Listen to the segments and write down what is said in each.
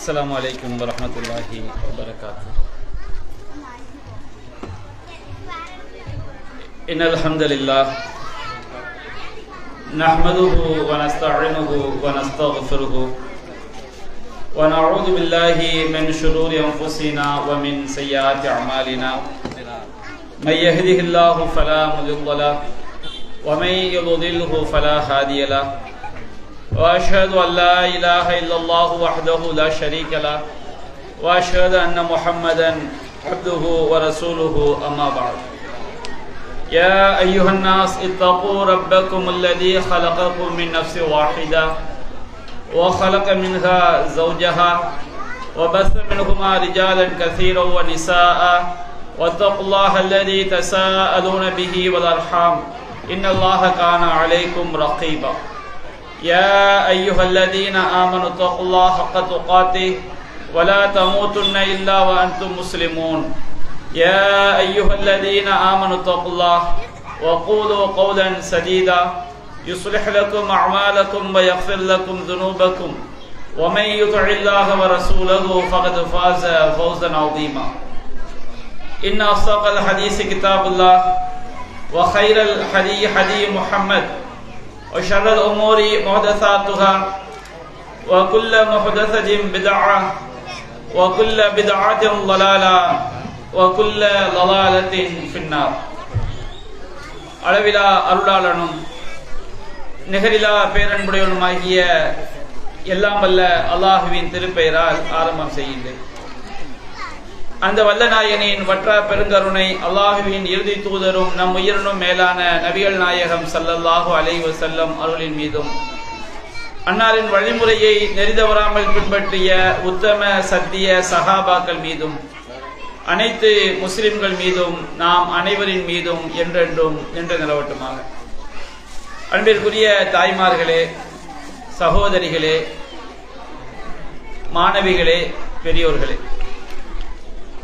السلام عليكم ورحمة الله وبركاته. إن الحمد لله نحمده ونستعينه ونستغفره ونعوذ بالله من شرور أنفسنا ومن سيئات أعمالنا من يهده الله فلا مضل له ومن يضلله فلا هادي له وأشهد أن لا إله إلا الله وحده لا شريك له وأشهد أن محمدا عبده ورسوله أما بعد. يا أيها الناس اتقوا ربكم الذي خلقكم من نفس واحدة وخلق منها زوجها وبث منهما رجالا كثيرا ونساء واتقوا الله الذي تساءلون به والأرحام إن الله كان عليكم رقيبا. يا أيها الذين آمنوا اتقوا الله حق تقاته ولا تموتن إلا وأنتم مسلمون. يا أيها الذين آمنوا اتقوا الله وقولوا قولا سديدا يصلح لكم أعمالكم ويغفر لكم ذنوبكم ومن يطع الله ورسوله فقد فاز فوزا عظيما. إن أصدق الحديث كتاب الله وخير الحديث حديث محمد وشر الأمور محدثاتها وكل محدثة بدعة وكل بدعة ضلالة وكل ضلالة في النار. அளவிலா அருளாளனும் நிகரிலா பேரன்புடையவனுமாகிய எல்லாம் வல்ல அல்லாஹுவின் திருப்பெயரால் ஆரம்பம் செய்கின்றேன். அந்த வல்ல நாயனின் வற்றா பெருங்கருணை அல்லாஹுவின் இறுதி தூதரும் நம் உயிரினும் மேலான நபிகள் நாயகம் ஸல்லல்லாஹு அலைஹி வஸல்லம் அவர்களின் மீதும் அன்னாரின் வழிமுறையை நெறிதவறாமல் பின்பற்றிய உத்தம சத்திய சஹாபாக்கள் மீதும் அனைத்து முஸ்லிம்கள் மீதும் நாம் அனைவரின் மீதும் என்றென்றும் நின்று நிலவட்டுமாக. அன்பிற்குரிய தாய்மார்களே, சகோதரிகளே, மாணவிகளே, பெரியோர்களே,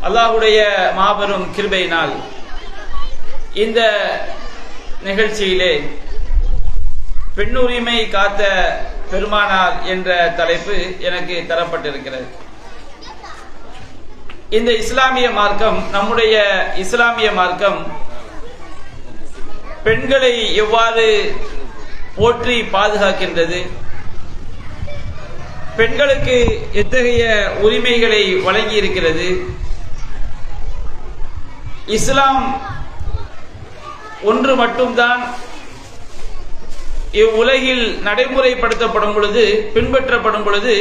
அல்லாஹ்வுடைய மாபெரும் கிருபையினால் இந்த நிகழ்ச்சியிலே பெண்ணுரிமை காத்த பெருமானார் என்ற தலைப்பு எனக்கு தரப்பட்டிருக்கிறது. இந்த இஸ்லாமிய மார்க்கம், நம்முடைய இஸ்லாமிய மார்க்கம் பெண்களை எவ்வாறு போற்றி பாதுகாக்கின்றது, பெண்களுக்கு எத்தகைய உரிமைகளை வழங்கி இருக்கிறது, இஸ்லாம் ஒன்று மட்டும்தான் இவ்வுலகில் நடைமுறைப்படுத்தப்படும் பொழுது, பின்பற்றப்படும் பொழுது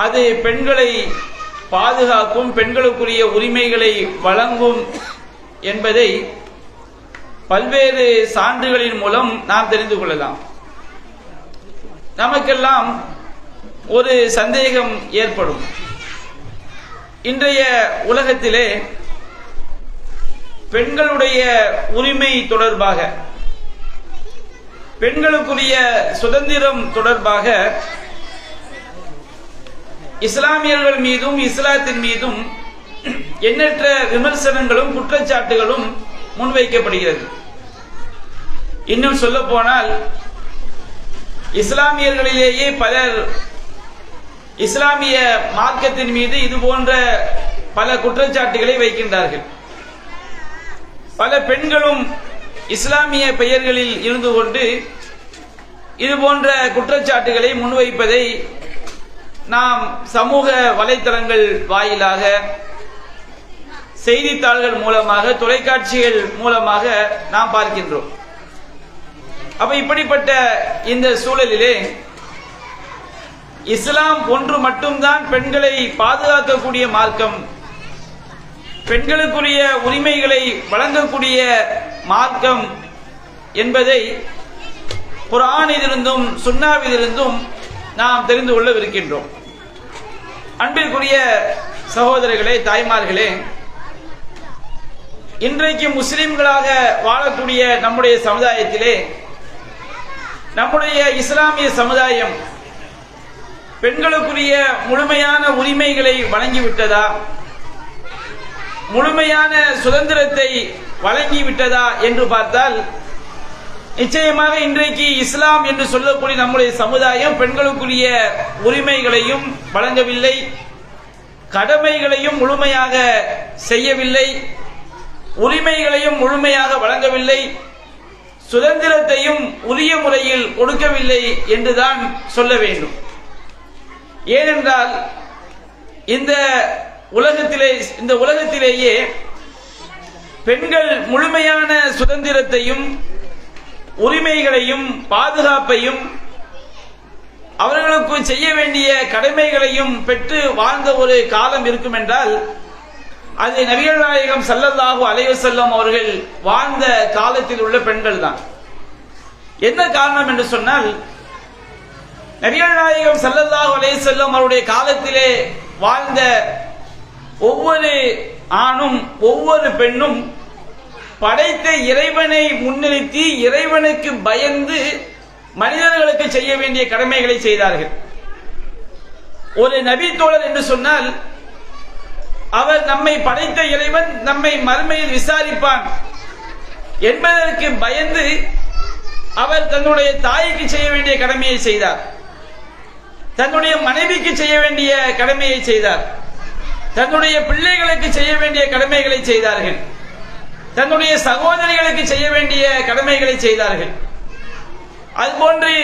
அது பெண்களை பாதுகாக்கும், பெண்களுக்குரிய உரிமைகளை வழங்கும் என்பதை பல்வேறு சான்றுகளின் மூலம் நாம் தெரிந்து கொள்ளலாம். நமக்கெல்லாம் ஒரு சந்தேகம் ஏற்படும். இன்றைய உலகத்திலே பெண்களுடைய உரிமை தொடர்பாக, பெண்களுக்குரிய சுதந்திரம் தொடர்பாக இஸ்லாமியர்கள் மீதும் இஸ்லாத்தின் மீதும் எண்ணற்ற விமர்சனங்களும் குற்றச்சாட்டுகளும் முன்வைக்கப்படுகிறது. இன்னும் சொல்ல போனால் இஸ்லாமியர்களிலேயே பலர் இஸ்லாமிய மார்க்கத்தின் மீது இது போன்ற பல குற்றச்சாட்டுகளை வைக்கின்றார்கள். பல பெண்களும் இஸ்லாமிய பெயர்களில் இருந்து கொண்டு இது போன்ற குற்றச்சாட்டுகளை முன்வைப்பதை நாம் சமூக வலைத்தளங்கள் வாயிலாக, செய்தித்தாள்கள் மூலமாக, தொலைக்காட்சிகள் மூலமாக நாம் பார்க்கின்றோம். அப்ப இப்படிப்பட்ட இந்த சூழலிலே இஸ்லாம் ஒன்று மட்டும்தான் பெண்களை பாதுகாக்கக்கூடிய மார்க்கம், பெண்களுக்குரிய உரிமைகளை வழங்கக்கூடிய மார்க்கம் என்பதை குர்ஆனிலிருந்தும் சுன்னாவிலிருந்தும் நாம் தெரிந்து கொள்ளவிருக்கின்றோம். அன்பிற்குரிய சகோதரர்களே, தாய்மார்களே, இன்றைக்கு முஸ்லிம்களாக வாழக்கூடிய நம்முடைய சமுதாயத்திலே, நம்முடைய இஸ்லாமிய சமுதாயம் பெண்களுக்குரிய முழுமையான உரிமைகளை வழங்கிவிட்டதா, முழுமையான சுதந்திரத்தை வழங்கிவிட்டதா என்று பார்த்தால் நிச்சயமாக இன்றைக்கு இஸ்லாம் என்று சொல்லக்கூடிய நம்முடைய சமுதாயம் பெண்களுக்குரிய உரிமைகளையும் வழங்கவில்லை, கடமைகளையும் முழுமையாக செய்யவில்லை, உரிமைகளையும் முழுமையாக வழங்கவில்லை, சுதந்திரத்தையும் உரிய முறையில் கொடுக்கவில்லை என்றுதான் சொல்ல வேண்டும். ஏனென்றால் இந்த உலகத்திலேயே பெண்கள் முழுமையான சுதந்திரத்தையும் உரிமைகளையும் பாதுகாப்பையும் அவர்களுக்கு செய்ய வேண்டிய கடமைகளையும் பெற்று வாழ்ந்த ஒரு காலம் இருக்கும் என்றால் அது நபிகள் நாயகம் ஸல்லல்லாஹு அலைஹி வஸல்லம் அவர்கள் வாழ்ந்த காலத்தில் உள்ள பெண்கள் தான். என்ன காரணம் என்று சொன்னால், நபிகள் நாயகம் ஸல்லல்லாஹு அலைஹி வஸல்லம் அவருடைய காலத்திலே வாழ்ந்த ஒவ்வொரு ஆணும் ஒவ்வொரு பெண்ணும் படைத்த இறைவனை முன்னிறுத்தி இறைவனுக்கு பயந்து மனிதர்களுக்கு செய்ய வேண்டிய கடமைகளை செய்தார்கள். ஒரு நபி தோழர் என்று சொன்னால் அவர் நம்மை படைத்த இறைவன் நம்மை மறுமையில் விசாரிப்பான் என்பதற்கு பயந்து அவர் தன்னுடைய தாய்க்கு செய்ய வேண்டிய கடமையை செய்தார், தன்னுடைய மனைவிக்கு செய்ய வேண்டிய கடமையை செய்தார், தன்னுடைய பிள்ளைகளுக்கு செய்ய வேண்டிய கடமைகளை செய்தார்கள், தன்னுடைய சகோதரிகளுக்கு செய்ய வேண்டிய கடமைகளை செய்தார்கள். அதுபோன்று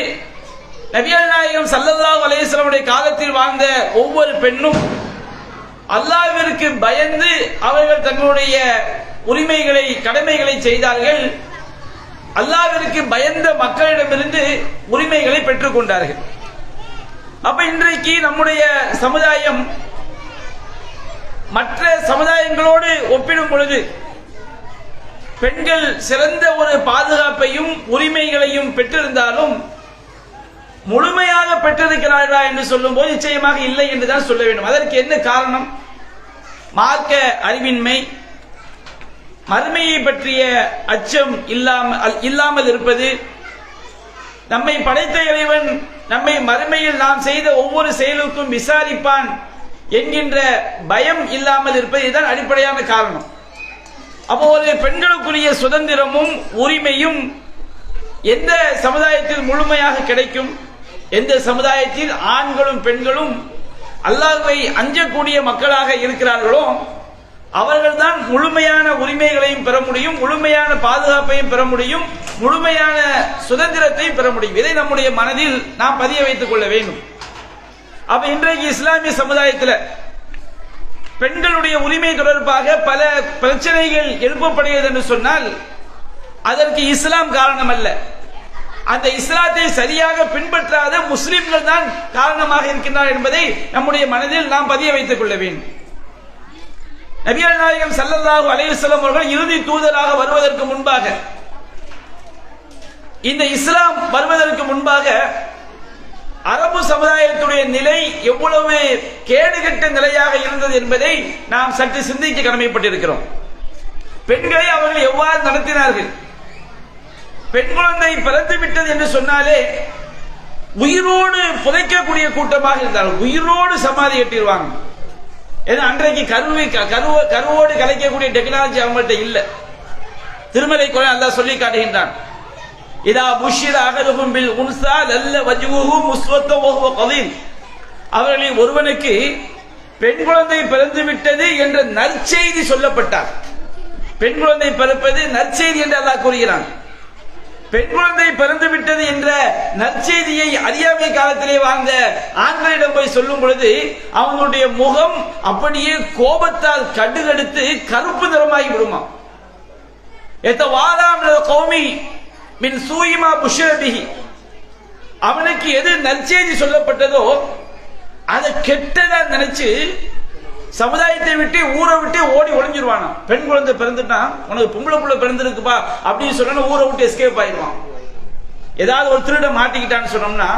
நபிகள் நாயகம் ஸல்லல்லாஹு அலைஹி வஸல்லம் காலத்தில் வாழ்ந்த ஒவ்வொரு பெண்ணும் அல்லாஹ்விற்கு பயந்து அவர்கள் தங்களுடைய உரிமைகளை கடமைகளை செய்தார்கள். அல்லாஹ்விற்கு பயந்த மக்களிடமிருந்து உரிமைகளை பெற்றுக் கொண்டார்கள். அப்ப இன்றைக்கு நம்முடைய சமுதாயம் மற்ற சமுதாயங்களோடு ஒப்பிடும் பொழுது பெண்கள் சிறந்த ஒரு பாதுகாப்பையும் உரிமைகளையும் பெற்றிருந்தாலும் முழுமையாக பெற்றிருக்கிறார்களா என்று சொல்லும் போது நிச்சயமாக இல்லை என்றுதான் சொல்ல வேண்டும். அதற்கு என்ன காரணம்? மார்க்க அறிவின்மை, மறுமையை பற்றிய அச்சம் இல்லாமல் இருப்பது, நம்மை படைத்த இறைவன் நம்மை மறுமையில் நாம் செய்த ஒவ்வொரு செயலுக்கும் விசாரிப்பான் என்கின்ற பயம் இல்லாமல் இருப்பது இதுதான் அடிப்படையான காரணம். அப்போ ஒரு பெண்களுக்குரிய சுதந்திரமும் உரிமையும் எந்த சமுதாயத்தில் முழுமையாக கிடைக்கும்? எந்த சமுதாயத்தில் ஆண்களும் பெண்களும் அல்லாஹ்வை அஞ்சக்கூடிய மக்களாக இருக்கிறார்களோ அவர்கள்தான் முழுமையான உரிமைகளையும் பெற முடியும், முழுமையான பாதுகாப்பையும் பெற முடியும், முழுமையான சுதந்திரத்தையும் பெற முடியும். இதை நம்முடைய மனதில் நாம் பதிய வைத்துக் கொள்ள வேண்டும். அப்ப இன்றைக்கு இஸ்லாமிய சமுதாயத்தில் பெண்களுடைய உரிமை தொடர்பாக பல பிரச்சனைகள் எழுப்பப்படுகிறது என்று சொன்னால் அதற்கு இஸ்லாம் காரணம் அல்ல, அந்த இஸ்லாத்தை சரியாக பின்பற்றாத முஸ்லிம்கள் தான் காரணமாக இருக்கின்றனர் என்பதை நம்முடைய மனதில் நாம் பதிய வைத்துக் கொள்ள வேண்டும். நபிகள் நாயகம் ஸல்லல்லாஹு அலைஹி வஸல்லம் அவர்கள் இறுதி தூதராக வருவதற்கு முன்பாக, இந்த இஸ்லாம் வருவதற்கு முன்பாக அரபு சமுதாயத்துடைய நிலை எவ்வளவு கேடுகட்ட நிலையாக இருந்தது என்பதை நாம் சற்று சிந்திக்க கடமைப்பட்டிருக்கிறோம். பெண்களை அவர்கள் எவ்வாறு நடத்தினார்கள்? பெண் குழந்தை பிறந்து விட்டது என்று சொன்னாலே உயிரோடு புதைக்கக்கூடிய கூட்டமாக இருந்தார்கள், உயிரோடு சமாதி கட்டிடுவாங்க. ஏன்னா அன்றைக்கு கருவோடு கலைக்கக்கூடிய டெக்னாலஜி அவங்கள்ட்ட இல்ல. திருமலை குர்ஆன் அல்லாஹ் சொல்லி காட்டுகின்றான், இதா புஷ்ஷிர அஹதுஹும் பில் உன்ஸா லல்ல வஜ்ஹுஹு முஸ்வத்தா வ ஹுவ கலீல். அவர்களில் ஒருவனுக்கு பெண் குழந்தை பிறந்து விட்டது என்ற நற்செய்தி சொல்லப்பட்டார். பெண் குழந்தை பிறப்பது நற்செய்தி என்று அல்லாஹ் கூறுகிறான். பெண் குழந்தை பிறந்து விட்டது என்ற நற்செய்தியை அறியாமை காலத்திலே வாழ்ந்த ஆண்களிடம் போய் சொல்லும் பொழுது அவங்களுடைய முகம் அப்படியே கோபத்தால் கடுகடுத்து கருப்பு நிறமாகி விடுமா. அவனுக்கு எது நற்செய்தி சொல்லப்பட்டதோ அதை கெட்டதா நினைச்சு சமுதாயத்தை விட்டு ஊரை விட்டு ஓடி ஒளிஞ்சிருவானா. பெண் குழந்தை பிறந்துட்டான், உனக்கு பொம்பளை புள்ள பிறந்திருக்குப்பா அப்படின்னு சொன்னா ஊரை விட்டு எஸ்கேப் ஆயிடுவான். ஏதாவது ஒரு திருட மாட்டிக்கிட்டான்னு சொன்னோம்னா,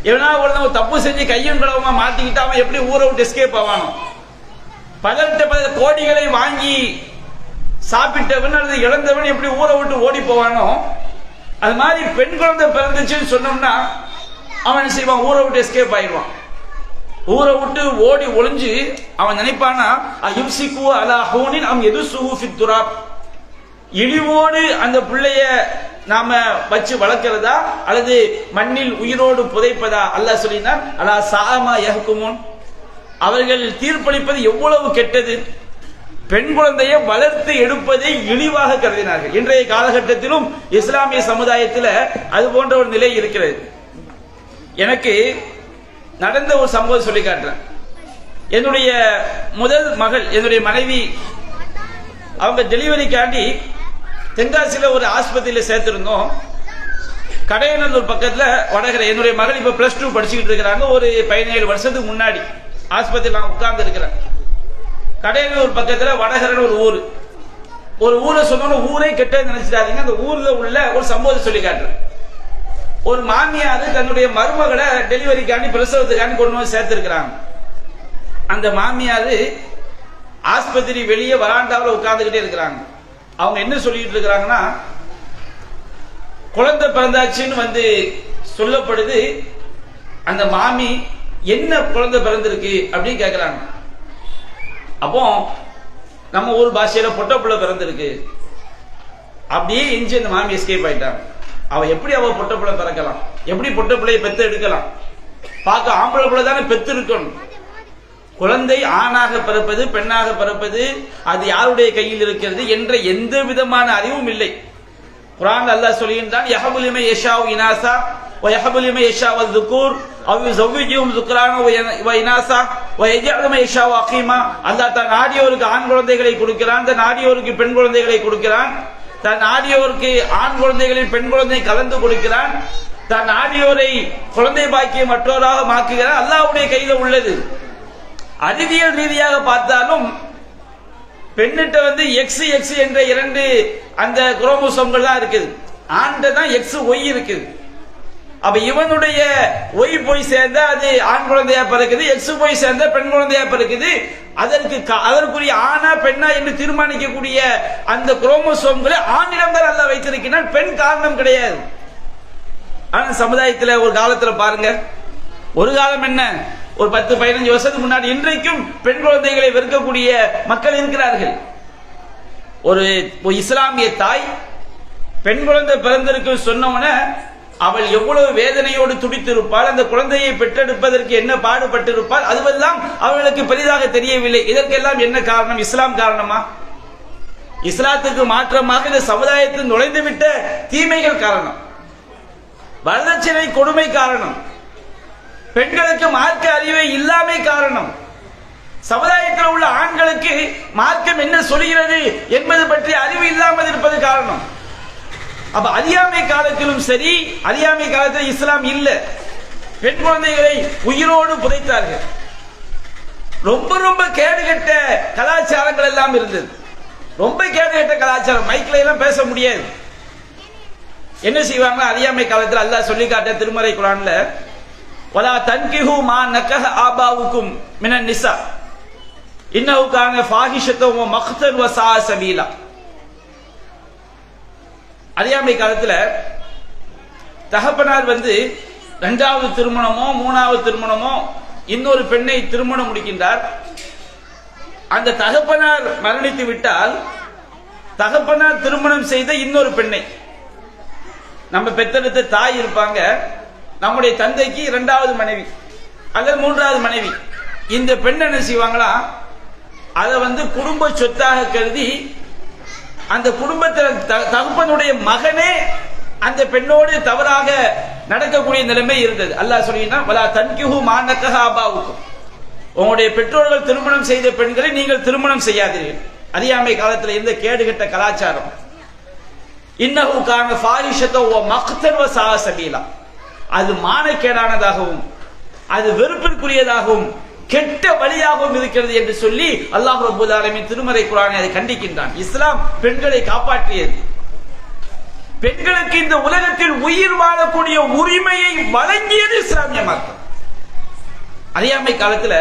எவனா ஒரு தப்பு செஞ்சு கையும் களவுமா மாட்டிக்கிட்டா அவன் எப்படி ஊரை விட்டு எஸ்கேப் ஆவானோ, பல கோடிகளை வாங்கி சாப்பிட்டவன் அல்லது இழந்தவன் எப்படி ஊரை விட்டு ஓடி போவானோ, அது மாதிரி பெண் குழந்தை பிறந்துச்சுன்னு சொன்னோம்னா அவன் செய்வான், ஊரை விட்டு எஸ்கேப் ஆயிடுவான். ஊரை விட்டு ஓடி ஒளிஞ்சு அவன் நினைப்பானா இழிவோடு அந்த பிள்ளைய நாம வச்சு வளர்க்கிறதா அல்லது மண்ணில் உயிரோடு புதைப்பதா? அல்லாஹ் சொல்லினான், அலா சாமா யஹ்குமூன், அவர்கள் தீர்ப்பளிப்பது எவ்வளவு கெட்டது. பெண் குழந்தையை வளர்த்து எடுப்பதை இழிவாக கருதினார்கள். இன்றைய காலகட்டத்திலும் இஸ்லாமிய சமுதாயத்தில் அது போன்ற ஒரு நிலை இருக்கிறது. எனக்கு நடந்த ஒரு சம்பவம் சொல்லி காட்டுறேன். என்னுடைய முதல் மகள், என்னுடைய மனைவி, அவங்க டெலிவரிக்காண்டி தென்காசியில ஒரு ஆஸ்பத்திரியில சேர்த்திருந்தோம். கடையநல்லூர் பக்கத்துல வடகரை. என்னுடைய மகள் இப்ப +2 படிச்சுக்கிட்டு இருக்கிறாங்க. ஒரு 17 வருஷத்துக்கு முன்னாடி ஆஸ்பத்திரியில் நான் உட்கார்ந்து இருக்கிறேன். கடையநல்லூர் பக்கத்துல வடகரன்னு ஒரு ஊரை சொன்ன ஊரே கெட்ட நினைச்சிடாதீங்க. அந்த ஊர்ல உள்ள ஒரு சம்பவத்தை சொல்லி காட்டுறேன். ஒரு மாமியார் தன்னுடைய மருமகளை டெலிவரிக்காண்டி பிரசவத்துக்காண்டி கொண்டு வந்து சேர்த்திருக்கிறாங்க. அந்த மாமியார் ஆஸ்பத்திரி வெளியே வராண்டாவில் உட்கார்ந்துகிட்டே இருக்கிறாங்க. அவங்க என்ன சொல்லிட்டு இருக்கிறாங்கன்னா, குழந்தை பிறந்தாச்சுன்னு வந்து சொல்லப்படுது. அந்த மாமி என்ன குழந்தை பிறந்திருக்கு அப்படின்னு கேட்கிறாங்க. அப்போ நம்ம ஊர் பாஷையில பொட்ட பிள்ளை பிறந்திருக்கு அப்படியே எஞ்சி அந்த மாமி எஸ்கேப் ஆயிட்டாங்க. அவ எப்படி அவ பொட்ட பிள்ளை பிறக்கலாம்? எப்படி பொட்ட பிள்ளையை பெத்து எடுக்கலாம்? பார்க்க ஆம்பளை பிள்ளை தானே பெத்து இருக்கணும். குழந்தை ஆணாக பிறப்பது பெண்ணாக பிறப்பது அது யாருடைய கையில் இருக்கிறது என்ற எந்த விதமான அறிவும் இல்லை. குர்ஆன் அல்லாஹ் சொல்லுகின்றான், யஹபு லிமன் யஷாஉ இனாஸா வ யஹபு லிமன் யஷாஉ ذுக்கூர் அவ் யுஸவ்விஜுஹும் ذுக்ரானா வ இனாஸா வ யஜஅலு மன் யஷாஉ அகீமா. அல்லாஹ் தன் நாடியோருக்கு ஆண் குழந்தைகளை கொடுக்கிறான், தன் நாடியோருக்கு பெண் குழந்தைகளை கொடுக்கிறான், தன் நாடியோருக்கு ஆண் குழந்தைகளில் பெண் குழந்தை கலந்து கொடுக்கிறான், தன் நாடியோரை குழந்தை பாக்கியம் மற்றவராக மாக்குகிறான். அல்லாஹ்வுடைய கையில உள்ளது. அறிவியல் ரீதியாக பார்த்தாலும் பெண்ணிட்ட வந்து எக்ஸ் எக்ஸ் என்ற 2 அந்த குரோமோசோம்கள் தான் இருக்குது. ஆண்ட தான் எக்ஸ் ஒய் இருக்குது. அப்ப இவனுடைய ஒய் போய் சேர்ந்தா அது ஆண் குழந்தையா பிறக்குது, எக்ஸ் போய் சேர்ந்தா பெண் குழந்தையா பிறக்குது. அதற்குரிய ஆணா பெண்ணா என்று தீர்மானிக்கக்கூடிய அந்த குரோமோசோம்களை ஆணிடம் தான் நல்லா வைத்திருக்கிறான். பெண் காரணம் கிடையாது. ஆனா சமுதாயத்தில் ஒரு காலத்துல பாருங்க, ஒரு காலம் என்ன, ஒரு 10-15 வருஷத்துக்கு முன்னாடி இன்றைக்கும் பெண் குழந்தைகளை வெறுக்கக்கூடிய மக்கள் இருக்கிறார்கள். ஒரு இஸ்லாமிய தாய் பெண் குழந்தை பிறந்திருக்கு சொன்னவன அவள் எவ்வளவு வேதனையோடு துடித்திருப்பாள், அந்த குழந்தையை பெற்றெடுப்பதற்கு என்ன பாடுபட்டிருப்பாள், அதுவெல்லாம் அவர்களுக்கு பெரிதாக தெரியவில்லை. இதற்கெல்லாம் என்ன காரணம்? இஸ்லாம் காரணமா? இஸ்லாத்துக்கு மாற்றமாக இந்த சமுதாயத்தில் நுழைந்துவிட்ட தீமைகள் காரணம், வரதட்சணை கொடுமை காரணம், பெண்களுக்கு மார்க்க அறிவை இல்லாமை காரணம், சமுதாயத்தில் உள்ள ஆண்களுக்கு மார்க்கம் என்ன சொல்கிறது என்பது பற்றி அறிவு இல்லாமல் இருப்பது காரணம். அப்ப அறியாமை காலத்திலும் சரி, அறியாமை காலத்தில் இஸ்லாம் இல்ல, பெண் குழந்தைகளை உயிரோடு புதைத்தார்கள். ரொம்ப ரொம்ப கேடுகட்ட கலாச்சாரங்கள் எல்லாம் இருந்தது. ரொம்ப கேடுகட்ட கலாச்சாரம், மைக்ல எல்லாம் பேச முடியாது. என்ன செய்வாங்க அறியாமை காலத்தில்? அல்லாஹ் சொல்லி காட்ட திருமறை குர்ஆன்ல, வலா தன்கிஹு மா நக்கஹ ஆபாவுக்கும் மினன் நிசா இன்னஹு கான ஃபாஹிஷத்தன் வ மக்தன் வ ஸா சபீலா. அறியாமை காலத்துல தகப்பனார் வந்து 2வது திருமணமோ 3வது திருமணமோ இன்னொரு பெண்ணை திருமணம் முடிக்கின்றார். அந்த தகப்பனார் மரணித்து விட்டால் தகப்பனார் திருமணம் செய்த இன்னொரு பெண்ணை, நம்ம பெற்றெடுத்த தாய் இருப்பாங்க, நம்முடைய தந்தைக்கு 2வது மனைவி அல்லது 3வது மனைவி, இந்த பெண் என்ன செய்வாங்களா, அதை வந்து குடும்ப சொத்தாக கருதி அந்த குடும்பத்தில் தகப்பனுடைய மகனே அந்த பெண்ணோடு தவறாக நடக்கக்கூடிய நிலைமை இருந்தது. அல்லாஹ் சொல்லினா, வலா தன்கிஹு மா நக்கஹ ஆபாவுக்கும், உங்களுடைய பெற்றோர்கள் திருமணம் செய்த பெண்களை நீங்கள் திருமணம் செய்யாதீர்கள். அறியாமை காலத்தில் இருந்த கேடுகட்ட கலாச்சாரம். இன்னஹு கான ஃபாஹிஷத்தன் வ மக்தன் வ ஸா சபீலா, அது மானக்கேடானதாகவும் அது வெறுப்பிற்குரியதாகவும் கெட்ட வழியாகவும் இருக்கிறது என்று சொல்லி அல்லாஹ் ரப்பல் ஆலமீன் திருமறை குர்ஆனை அதை கண்டிக்கின்றான். இஸ்லாம் பெண்களை காப்பாற்றியது. பெண்களுக்கு இந்த உலகத்தில் உயிர் வாழக்கூடிய உரிமையை வழங்கியது இஸ்லாமிய மார்க்கம். அறியாமை காலத்துல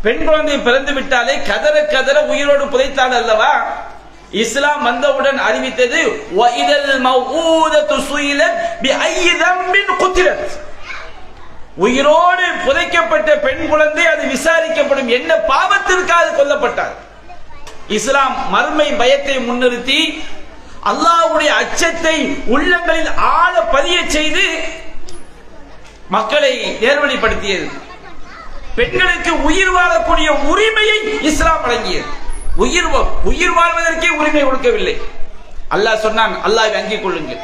பெண் குழந்தை பிறந்து விட்டாலே கதற கதற உயிரோடு புதைத்தாள் அல்லவா? இஸ்லாம் வந்தவுடன் அறிவித்தது, வஇதல் மவ்ஊதத்து சுயிலத் பிஐயி தம்பின் குத்திலத், உயிரோடு புதைக்கப்பட்ட பெண் குழந்தை அது விசாரிக்கப்படும், என்ன பாவத்திற்காக கொல்லப்பட்டார். இஸ்லாம் மறுமை பயத்தை முன்னிறுத்தி அல்லாஹ்வுடைய அச்சத்தை உள்ளங்களில் ஆழ பதிய செய்து மக்களை நேர்வழிப்படுத்தியது. பெண்களுக்கு உயிர் வாழக்கூடிய உரிமையை இஸ்லாம் வழங்கியது. உயிர் வாழ்வதற்கே உரிமை கொடுக்கவில்லை. அல்லாஹ் சொன்னான், அல்லாஹ்வை அங்கிக் கொள்ளுங்கள்.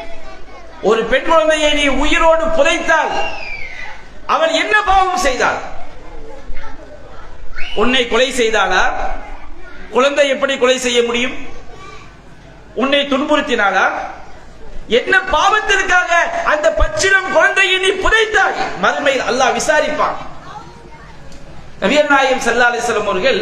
ஒரு பெண் குழந்தையை நீ உயிரோடு புதைத்தால் அவள் என்ன பாவம் செய்தாள்? உன்னை கொலை செய்தாளா? குழந்தை எப்படி கொலை செய்ய முடியும்? உன்னை துன்புறுத்தினாளா? என்ன பாவத்திற்காக அந்த பச்சிளம் குழந்தையை நீ புதைத்தாய்? மறுமையில் அல்லாஹ் விசாரிப்பான். நபிகள் நாயகம் ஸல்லல்லாஹு அலைஹி வஸல்லம் அவர்கள்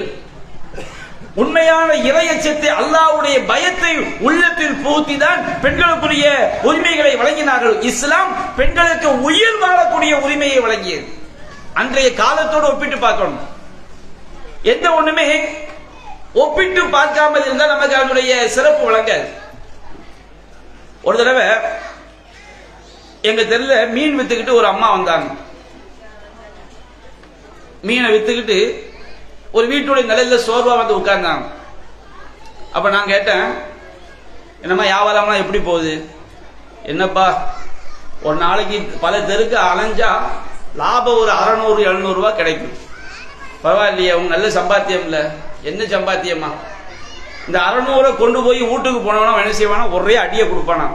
உண்மையான இறையச்சத்தை, அல்லாஹ்வுடைய பயத்தை உள்ளத்தில் புகுத்திதான் பெண்களுக்குரிய உரிமைகளை வழங்கினார்கள். இஸ்லாம் பெண்களுக்கு உயிர் வாழக்கூடிய உரிமையை வழங்கியது. அன்றைய காலத்தோடு ஒப்பிட்டு பார்க்கணும். எந்த ஒண்ணுமே ஒப்பிட்டு பார்க்காமல் இருந்தால் நமக்கு அதனுடைய சிறப்பு வழங்காது. ஒரு தடவை எங்க தெருல மீன் வித்துக்கிட்டு ஒரு அம்மா வந்தாங்க. மீனை வித்துக்கிட்டு ஒரு வீட்டுடைய நிலையில சோர்வா வந்து உட்கார்ந்தாங்க. அப்ப நான் கேட்டேன், என்னம்மா வியாபாரம்லாம் எப்படி போகுது? என்னப்பா, ஒரு நாளைக்கு பல தெருக்கு அலைஞ்சா லாபம் ஒரு 600-700 ரூபாய் கிடைக்கும். பரவாயில்லையே, அவங்க நல்ல சம்பாத்தியம் இல்லை. என்ன சம்பாத்தியமா? இந்த 600 கொண்டு போய் வீட்டுக்கு போனவனா என்ன செய்வானா? ஒரே அடியை கொடுப்பானா.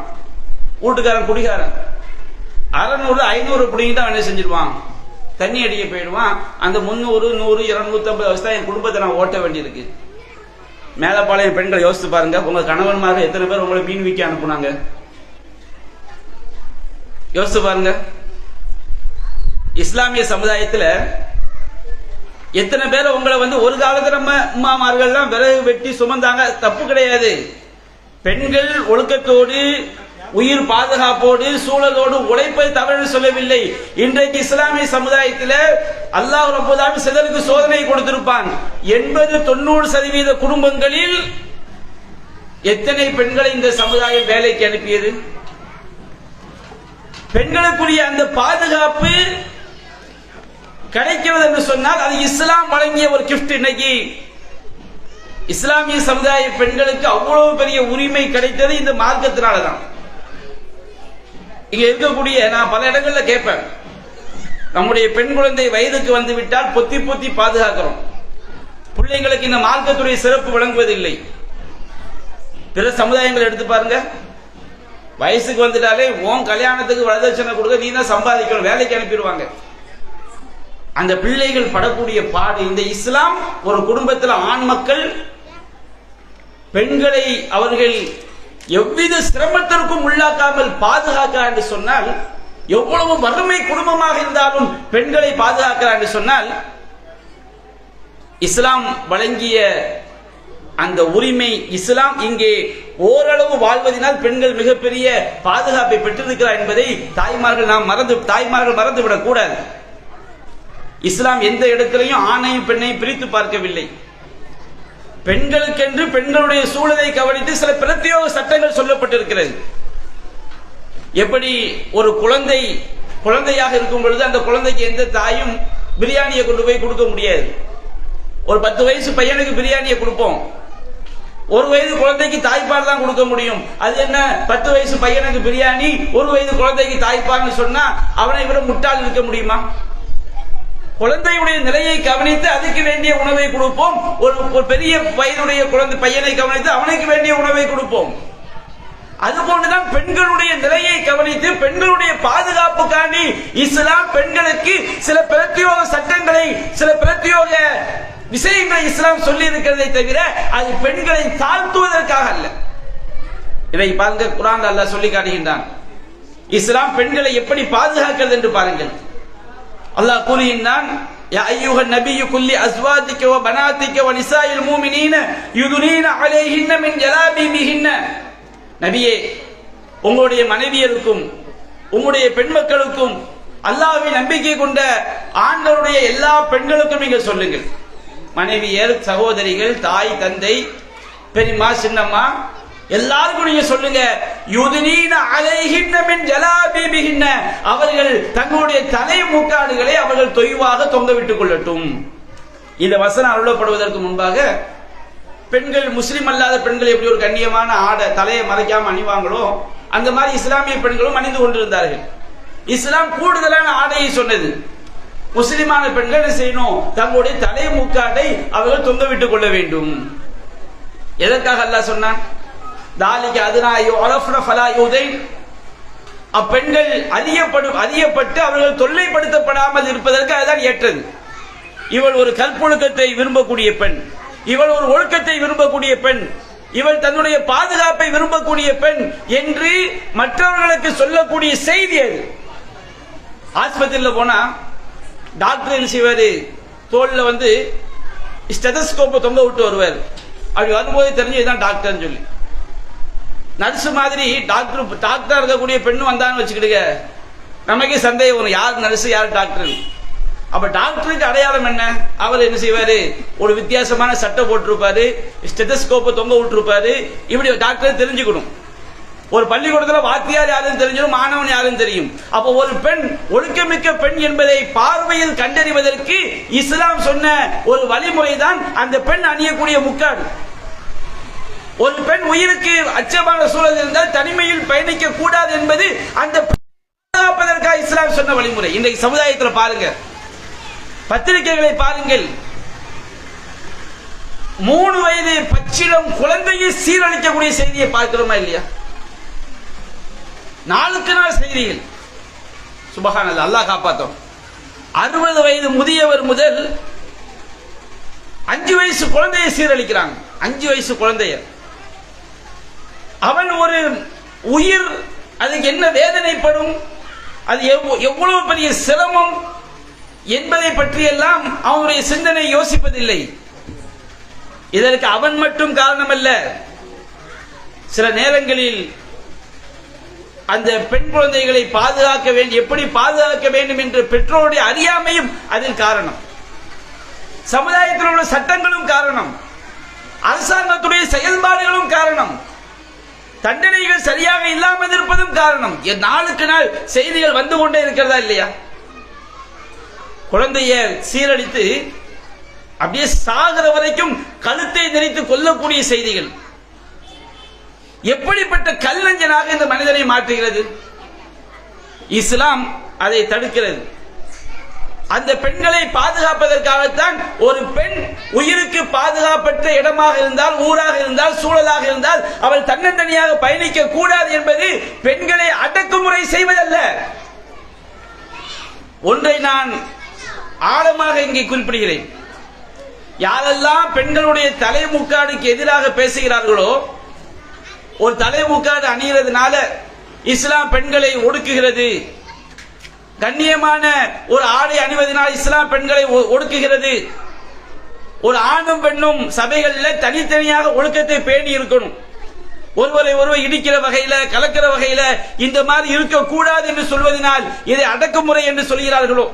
வீட்டுக்காரன் குடிகாரன் 600-500 பிடிங்கிட்டு அவன் என்ன செஞ்சிருவான்? தண்ணி அடிக்க போயிடுவான். அந்த 300, 100, 250 வருஷம் என் குடும்பத்தை நான் ஓட்ட வேண்டியிருக்கு. மேலப்பாளையம் பெண்கள் யோசித்து பாருங்க, உங்க கணவன்மார்கள் எத்தனை பேர் உங்களை மீன் விற்க அனுப்புனாங்க? யோசித்து பாருங்க. இஸ்லாமிய சமுதாயத்தில் எத்தனை பேர் உங்களை வந்து ஒரு காலத்துல நம்ம அம்மாமார்கள்லாம் விறகு வெட்டி சுமந்தாங்க, தப்பு கிடையாது. பெண்கள் ஒழுக்கத்தோடு உயிர் பாதுகாப்போடு சூழலோடு உழைப்பது தவறு சொல்லவில்லை. இன்றைக்கு இஸ்லாமிய சமுதாயத்தில் அல்லாஹ் ரப்பல் ஆலமீன் சிலருக்கு சோதனை கொடுத்திருப்பான். 80-90% குடும்பங்களில் எத்தனை பெண்களை இந்த சமுதாயம் வேலைக்கு அனுப்பியது? பெண்களுக்குரிய அந்த பாதுகாப்பு கிடைக்கிறது என்று சொன்னால் அது இஸ்லாம் வழங்கிய ஒரு கிஃப்ட். இன்னைக்கு இஸ்லாமிய சமுதாய பெண்களுக்கு அவ்வளவு பெரிய உரிமை கிடைத்தது இந்த மார்க்கத்தினாலதான். இங்க இருக்கக்கூடிய நான் பல இடங்கள்ல கேட்பேன், நம்முடைய பெண் குழந்தை வயதுக்கு வந்து விட்டால் பொத்தி பொத்தி பாதுகாக்கிறோம். பிள்ளைங்களுக்கு இந்த மார்க்கத்துடைய சிறப்பு வழங்குவதில்லை. பிற சமுதாயங்கள் எடுத்து பாருங்க, வயசுக்கு வந்துட்டாலே உன் கல்யாணத்துக்கு வரதட்சணை கொடுக்க நீ தான் சம்பாதிக்கணும், வேலைக்கு அனுப்பிடுவாங்க. அந்த பிள்ளைகள் படக்கூடிய பாடு. இந்த இஸ்லாம் ஒரு குடும்பத்தில் ஆண் மக்கள் பெண்களை அவர்கள் எவ்வித சிரமத்திற்கும் உள்ளாக்காமல் பாதுகாக்கிறார் என்று சொன்னால், எவ்வளவு வறுமை குடும்பமாக இருந்தாலும் பெண்களை பாதுகாக்கிறார் என்று சொன்னால், இஸ்லாம் வழங்கிய அந்த உரிமை, இஸ்லாம் இங்கே ஓரளவு வாழ்வதனால் பெண்கள் மிகப்பெரிய பாதுகாப்பை பெற்றிருக்கிறார் என்பதை தாய்மார்கள் மறந்துவிடக் கூடாது. இஸ்லாம் எந்த இடத்திலையும் ஆணையும் பெண்ணையும் பிரித்து பார்க்கவில்லை. பெண்களுக்கென்று பெண்களுடைய சூழலை கவனித்து சில பிரத்யேக சட்டங்கள் சொல்லப்பட்டிருக்கிறது. எப்படி ஒரு குழந்தையாக இருக்கும் பொழுது அந்த குழந்தைக்கு எந்த தாயும் பிரியாணியை கொண்டு போய் கொடுக்க முடியாது. ஒரு 10 வயசு பையனுக்கு பிரியாணியை கொடுப்போம், 1 வயது குழந்தைக்கு தாய்ப்பால் தான் கொடுக்க முடியும். அது என்ன, 10 வயசு பையனுக்கு பிரியாணி, 1 வயது குழந்தைக்கு தாய்ப்பால்னு சொன்னா அவனை விட முட்டாள் இருக்க முடியுமா? குழந்தையுடைய நிலையை கவனித்து அதுக்கு வேண்டிய உணவை கொடுப்போம். ஒரு பெரிய வயதுடைய குழந்தை பையனை கவனித்து அவனுக்கு வேண்டிய உணவை கொடுப்போம். அதுபோன்றுதான் பெண்களுடைய நிலையை கவனித்து பெண்களுடைய பாதுகாப்புக்காண்டி இஸ்லாம் பெண்களுக்கு சில பிரத்யோக சட்டங்களை, சில பிரத்யோக விஷயங்களை இஸ்லாம் சொல்லி இருக்கிறதை தவிர அது பெண்களை தாழ்த்துவதற்காக அல்ல. இதை பாருங்க, குர்ஆன்ல அல்லாஹ் சொல்லி காட்டுகின்றான். இஸ்லாம் பெண்களை எப்படி பாதுகாக்கிறது என்று பாருங்கள். அல்லாஹ் கூறுகின்றான், யா அய்யுஹன் நபியு குல்லி அஸ்வாஜிக வ பனாதிக வ நிசாஇல் முஃமினீன யுதுனீன அலைஹின்ன மின் ஜலாபிபிஹின்ன. நபியே, உங்களுடைய மனைவியருக்கும் உங்களுடைய பெண் மக்களுக்கும் அல்லாஹ்வை நம்பிக்கை கொண்ட ஆண்களுடைய எல்லா பெண்களுக்கும் நீங்கள் சொல்லுங்கள். மனைவியர், சகோதரிகள், தாய், தந்தை, பெரியம்மா, சின்னம்மா எல்லாருக்கும் நீங்க சொல்லுங்க, யுதுனீன அலைஹின்ன மின் ஜலாபிபிஹின்ன, அவர்கள் தங்களுடைய தலை மூக்காடுகளை அவர்கள் தொய்வாக தொங்க விட்டுக் கொள்ளட்டும். இந்த வசனம் அருளப்படுவதற்கு முன்பாக பெண்கள் முஸ்லிம் அல்லாத பெண்கள் எப்படி ஒரு கண்ணியமான ஆடை தலையை மறைக்காம அணிவாங்களோ அந்த மாதிரி இஸ்லாமிய பெண்களும் அணிந்து கொண்டிருந்தார்கள். இஸ்லாம் கூடுதலான ஆடையை சொன்னது. முஸ்லிமான பெண்கள் என்ன செய்யணும்? தங்களுடைய தலை மூக்காடை அவர்கள் தொங்க விட்டுக் கொள்ள வேண்டும். எதற்காக அல்லாஹ் சொன்னான்? தாலிக அதுனாயோ அரஃப்ன ஃபலா யூதை, அப்பெண்கள் அதிகப்பட்டு அவர்கள் தொல்லைப்படுத்தப்படாமல் இருப்பதற்கு அதுதான் ஏற்றது. இவள் ஒரு கற்பொழுக்கத்தை விரும்பக்கூடிய பெண், இவள் ஒரு ஒழுக்கத்தை விரும்பக்கூடிய பெண், இவள் தன்னுடைய பாதுகாப்பை விரும்பக்கூடிய பெண் என்று மற்றவர்களுக்கு சொல்லக்கூடிய செய்தி அது. ஆஸ்பத்திரியில் போனா டாக்டர் என்ன செய்வாரு? தோல்ல ஸ்டெதஸ்கோப்பை தொங்க விட்டு வருவார். அப்படி வரும்போது தெரிஞ்சதுதான் டாக்டர்னு சொல்லி. நர்ஸ் மாதிரி டாக்டரா இருக்கக்கூடிய பெண்ணு வந்தான்னு வச்சுக்கிடுங்க, நமக்கே சந்தேகம் வரும், யார் நர்ஸ் யார் டாக்டர். அப்ப டாக்டருக்கு அடையாளம் என்ன? அவர் என்ன செய்வாரு? ஒரு வித்தியாசமான சட்டை போட்டிருப்பாரு, ஸ்டெதஸ்கோப்பை தொங்க விட்டுருப்பாரு. இப்படி டாக்டர் தெரிஞ்சுக்கணும். ஒரு பள்ளிக்கூடத்தில் வாத்தியார் யாரும் தெரிஞ்சிடும், மாணவன் யாரும் தெரியும். அப்போ ஒரு பெண் ஒழுக்கமிக்க பெண் என்பதை பார்வையில் கண்டறிவதற்கு இஸ்லாம் சொன்ன ஒரு வழிமுறை தான் அந்த பெண் அணியக்கூடிய முக்காடு. ஒரு பெண் உயிருக்கு அச்சமான சூழல் இருந்தால் தனிமையில் பயணிக்க கூடாது என்பது அந்த பாதுகாப்பதற்காக இஸ்லாம் சொன்ன வழிமுறை. இன்றைக்கு சமுதாயத்தில் பாருங்க, பத்திரிகைகளை பாருங்கள், 3 வயது பச்சிளம் குழந்தையை சீரழிக்கக்கூடிய செய்தியை பார்க்கிறோமா இல்லையா? நாளுக்கு நாள் செய்திகள். சுபஹானல்லாஹ், அல்லாஹ் காப்பாற்றும். 60 வயது முதியவர் முதல் 5 வயசு குழந்தையை சீரழிக்கிறாங்க. 5 வயசு குழந்தைய, அவன் ஒரு உயிர், அதுக்கு என்ன வேதனைப்படும், அது எவ்வளவு பெரிய சிரமம் என்பதை பற்றியெல்லாம் அவனுடைய சிந்தனை யோசிப்பதில்லை. இதற்கு அவன் மட்டும் காரணம் அல்ல. சில நேரங்களில் அந்த பெண் குழந்தைகளை பாதுகாக்க வேண்டும், எப்படி பாதுகாக்க வேண்டும் என்று பெற்றோருடைய அறியாமையும் அதில் காரணம். சமுதாயத்தில் உள்ள சட்டங்களும் காரணம், அரசாங்கத்துடைய செயல்பாடுகளும் காரணம், தண்டனைகள் சரியாக இல்லாமல் இருப்பதும் காரணம். நாளுக்கு நாள் செய்திகள் வந்து கொண்டே இருக்கிறதா இல்லையா? குழந்தைய சீரழித்து அப்படியே சாகிற வரைக்கும் கழுத்தை நெரித்து கொல்லக்கூடிய செய்திகள். எப்படிப்பட்ட கல்லஞ்சனாக இந்த மனிதனை மாற்றுகிறது? இஸ்லாம் அதை தடுக்கிறது. அந்த பெண்களை பாதுகாப்பதற்காகத்தான் ஒரு பெண் உயிருக்கு பாதுகாப்பற்ற இடமாக இருந்தால், ஊராக இருந்தால், சூழலாக இருந்தால் அவள் தன்னந்தனியாக பயணிக்க கூடாது என்பது பெண்களை அடக்குமுறை செய்வதல்ல. ஒன்றை நான் ஆழமாக இங்கே குறிப்பிடுகிறேன். யாரெல்லாம் பெண்களுடைய தலைமுக்காடுக்கு எதிராக பேசுகிறார்களோ, ஒரு தலைமுக்காடு அணிகிறதுனால இஸ்லாம் பெண்களை ஒடுக்குகிறது, கண்ணியமான ஒரு ஆடை அணிவதனால் இஸ்லாம் பெண்களை ஒடுக்குகிறது, ஒரு ஆணும் பெண்ணும் சபைகளில் தனித்தனியாக ஒழுக்கத்தை பேணி இருக்கணும், ஒருவரை ஒருவர் இடிக்கிற வகையில கலக்கிற வகையில இந்த மாதிரி இருக்கக்கூடாது என்று சொல்வதனால் இதை அடக்குமுறை என்று சொல்கிறார்களோ,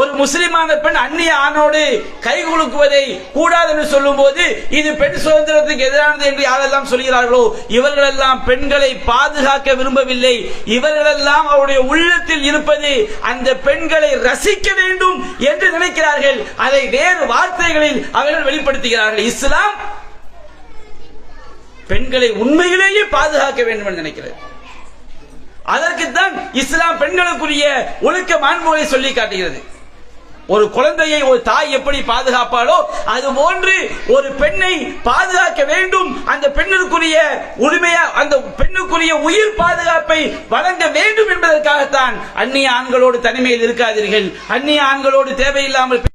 ஒரு முஸ்லிமான பெண் அந்நிய ஆணோடு கை குலுக்குவதை கூடாது என்று சொல்லும் போது இது பெண் சுதந்திரத்துக்கு எதிரானது என்று யாரெல்லாம் சொல்கிறார்களோ, இவர்களெல்லாம் பெண்களை பாதுகாக்க விரும்பவில்லை. இவர்களெல்லாம் அவருடைய உள்ளத்தில் இருப்பது அந்த பெண்களை ரசிக்க வேண்டும் என்று நினைக்கிறார்கள். அதை வேறு வார்த்தைகளில் அவர்கள் வெளிப்படுத்துகிறார்கள். இஸ்லாம் பெண்களை உண்மையிலேயே பாதுகாக்க வேண்டும் என்று நினைக்கிறது. அதற்குத்தான் இஸ்லாம் பெண்களுக்குரிய ஒழுக்க மாண்புகளை சொல்லி காட்டுகிறது. ஒரு குழந்தையை ஒரு தாய் எப்படி பாதுகாப்பாளோ அது போன்று ஒரு பெண்ணை பாதுகாக்க வேண்டும். அந்த பெண்ணுக்குரிய உரிமையா, அந்த பெண்ணுக்குரிய உயிர் பாதுகாப்பை வழங்க வேண்டும் என்பதற்காகத்தான் அந்நிய ஆண்களோடு தனிமையில் இருக்காதீர்கள், அந்நிய ஆண்களோடு தேவையில்லாமல்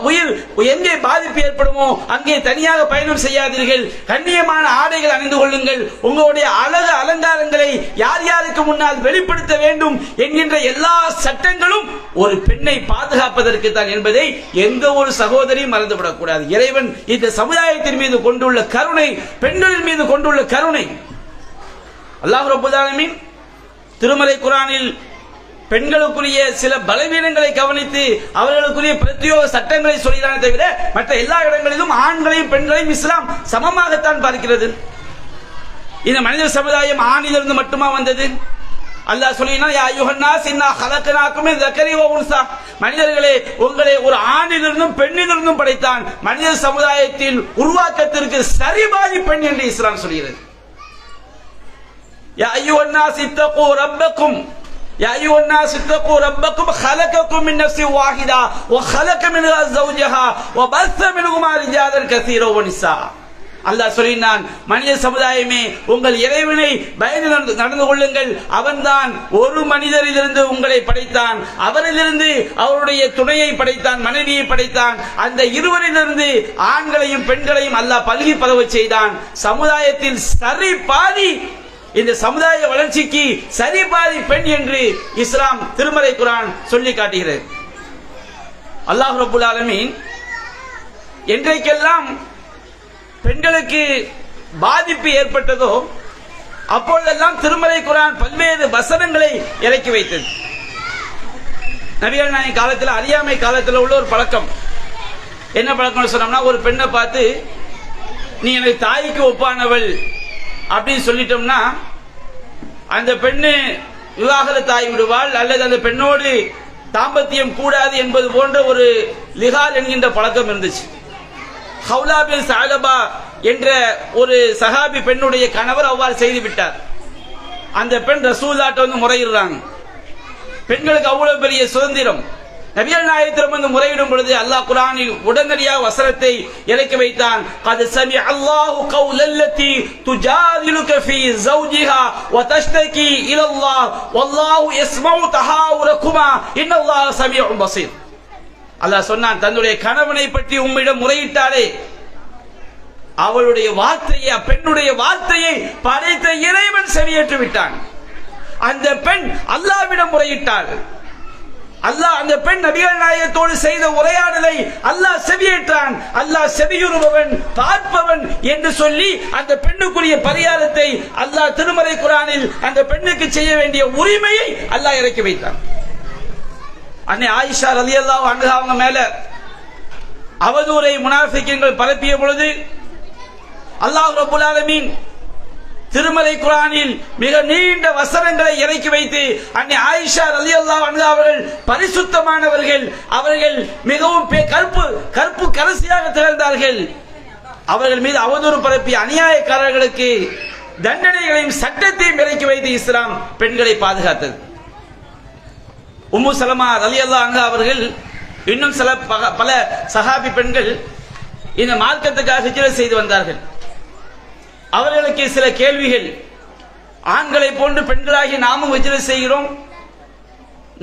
உயிர் எங்கே பாதிப்பு ஏற்படுமோ அங்கே தனியாக பயணம் செய்யாதீர்கள், கண்ணியமான ஆடைகள் அணிந்து கொள்ளுங்கள், உங்களுடைய அழகு அலங்காரங்களை யார் யாருக்கு முன்னால் வெளிப்படுத்த வேண்டும் என்கின்ற எல்லா சட்டங்களும் ஒரு பெண்ணை பாதுகாப்பதற்கு தான் என்பதை எந்த ஒரு சகோதரியும் மறந்துவிடக் கூடாது. இறைவன் இந்த சமுதாயத்தின் மீது கொண்டுள்ள கருணை, பெண்களின் மீது கொண்டுள்ள கருணை. அல்லாஹ் ரப்பல் ஆலமீன் திருமறை குர்ஆனில் பெண்களுக்குரிய சில பலவீனங்களை கவனித்து அவர்களுக்குரிய பிரத்யோக சட்டங்களை சொல்கிறானே தவிர மற்ற எல்லா இடங்களிலும் ஆண்களையும் பெண்களையும் இஸ்லாம் சமமாகத்தான் பார்க்கிறது. இந்த மனித சமுதாயம் ஆணிலிருந்து மட்டுமா வந்தது? அல்லாஹ் சொல்லினா, யா அய்யுஹன் நாஸ் இன்னா ஹலக்னாகும் மின் ذكر وانثى, மனிதர்களே, உங்களை ஒரு ஆணிலிருந்தும் பெண்ணிலிருந்தும் படைத்தான். மனித சமுதாயத்தில் உருவாக்கத்திற்கு சரிபாதி பெண் என்று இஸ்லாம் சொல்கிறது. யா அய்யுஹன்னாஸ் இத்தகூ ரப்பக்கும் யா அய்யுஹன்னாஸ் இத்தகூ ரப்பக்கும் خلقكم من نفس واحدة وخلق منها زوجها وبث منهما رجالا كثيرا ونساء. அல்லாஹ் சொல்லினான், மனித சமுதாயமே, உங்கள் இறைவனை பயந்து நடந்து கொள்ளுங்கள். அவன்தான் ஒரு மனிதரிலிருந்து உங்களை படைத்தான், அவரிலிருந்து அவருடைய துணையை படைத்தான், மனைவியை படைத்தான். அந்த இருவரிலிருந்து ஆண்களையும் பெண்களையும் அல்லாஹ் பல்கி பரவச் செய்தான். சமுதாயத்தில் சரி பாதி, இந்த சமுதாய வளர்ச்சிக்கு சரி பாதி பெண் என்று இஸ்லாம் திருமறை குர்ஆன் சொல்லி காட்டுகிறது. அல்லாஹ் ரப்பல் ஆலமீன் என்றைக்கெல்லாம் பெண்களுக்கு பாதிப்பு ஏற்பட்டதோ அப்பொழுதெல்லாம் திருமறை குர்ஆன் பல்வேறு வசனங்களை இறக்கி வைத்தது. நபிகள் நாயகம் காலத்தில், அறியாமை காலத்தில் உள்ள ஒரு பழக்கம். என்ன பழக்கம் சொன்னோம்னா, ஒரு பெண்ணை பார்த்து நீ எனக்கு தாய்க்கு ஒப்பானவள் அப்படின்னு சொல்லிட்டோம்னா அந்த பெண்ணு விவாகரத்தாகி விடுவாள், அல்லது அந்த பெண்ணோடு தாம்பத்தியம் கூடாது என்பது போன்ற ஒரு லிகார் என்கின்ற பழக்கம் இருந்துச்சு. ஹவுலா பின் சஅலபா என்ற ஒரு சஹாபி பெண்ணுடைய கணவர் அவ்வாறு செய்து விட்டார். அந்த பெண் ரசூலுல்லாஹ்ட்ட வந்து முறையிடுறாங்க. பெண்களுக்கு அவ்வளவு பெரிய சுதந்திரம். நபிகள் நாயகத்திடம் வந்து முறையிடும் பொழுது அல்லாஹ் குர்ஆனில் உடனடியாக வசனத்தை இறக்கி வைத்தான். கத் சமி அல்லாஹு கௌலல்லதி துஜாதிலுக ஃபீ ஜௌஜிஹா வ தஷ்தகி இலல்லாஹ் வல்லாஹு யஸ்மஉ தஹாவுரகுமா இன்னல்லாஹ சமீஉன் பஸீர். அல்லாஹ் சொன்னான், தன்னுடைய கணவனை பற்றி உம்மிடம் முறையிட்டாலே அவளுடைய வார்த்தையை, பெண்ணுடைய வார்த்தையை படைத்த இறைவன் செவியேற்று விட்டான். அந்த பெண் அல்லாஹ்விடம் முறையிட்டாள். அல்லாஹ் அந்த பெண் நபிகள் நாயகத்தோடு செய்த உரையாடலை அல்லாஹ் செவியேற்றான். அல்லாஹ் செவியுறுபவன், பார்ப்பவன் என்று சொல்லி அந்த பெண்ணுக்குரிய பரிகாரத்தை அல்லாஹ் திருமறை குர்ஆனில் அந்த பெண்ணுக்கு செய்ய வேண்டிய உரிமையை அல்லாஹ் இறக்கி வைத்தான். அன்னை ஆயிஷா ரலியல்லாஹு அன்ஹா அவங்க மேல அவதூறை முனாஃபிக்குகள் பரப்பிய பொழுது அல்லாஹ் ரப்பல் ஆலமீன் திருமறை குர்ஆனில் மிக நீண்ட வசனங்களை இறக்கி வைத்து அன்னை ஆயிஷா ரலியல்லாஹு அன்ஹா அவர்கள் பரிசுத்தமானவர்கள், அவர்கள் மிகவும் கற்பு கரசியாக திகழ்ந்தார்கள். அவர்கள் மீது அவதூறு பரப்பிய அநியாயக்காரர்களுக்கு தண்டனைகளையும் சட்டத்தையும் இறக்கி வைத்து இஸ்லாம் பெண்களை பாதுகாத்தது. உம்மு சலமா ரலியல்லாஹு அன்ஹா அவர்கள் இன்னும் பல சஹாபி பெண்கள் இந்த மார்க்கத்துக்காக ஹிஜ்ரத் செய்து வந்தார்கள். அவர்களுக்கு சில கேள்விகள். ஆண்களை போன்று பெண்களாகி நாமும் ஹிஜ்ரத் செய்கிறோம்,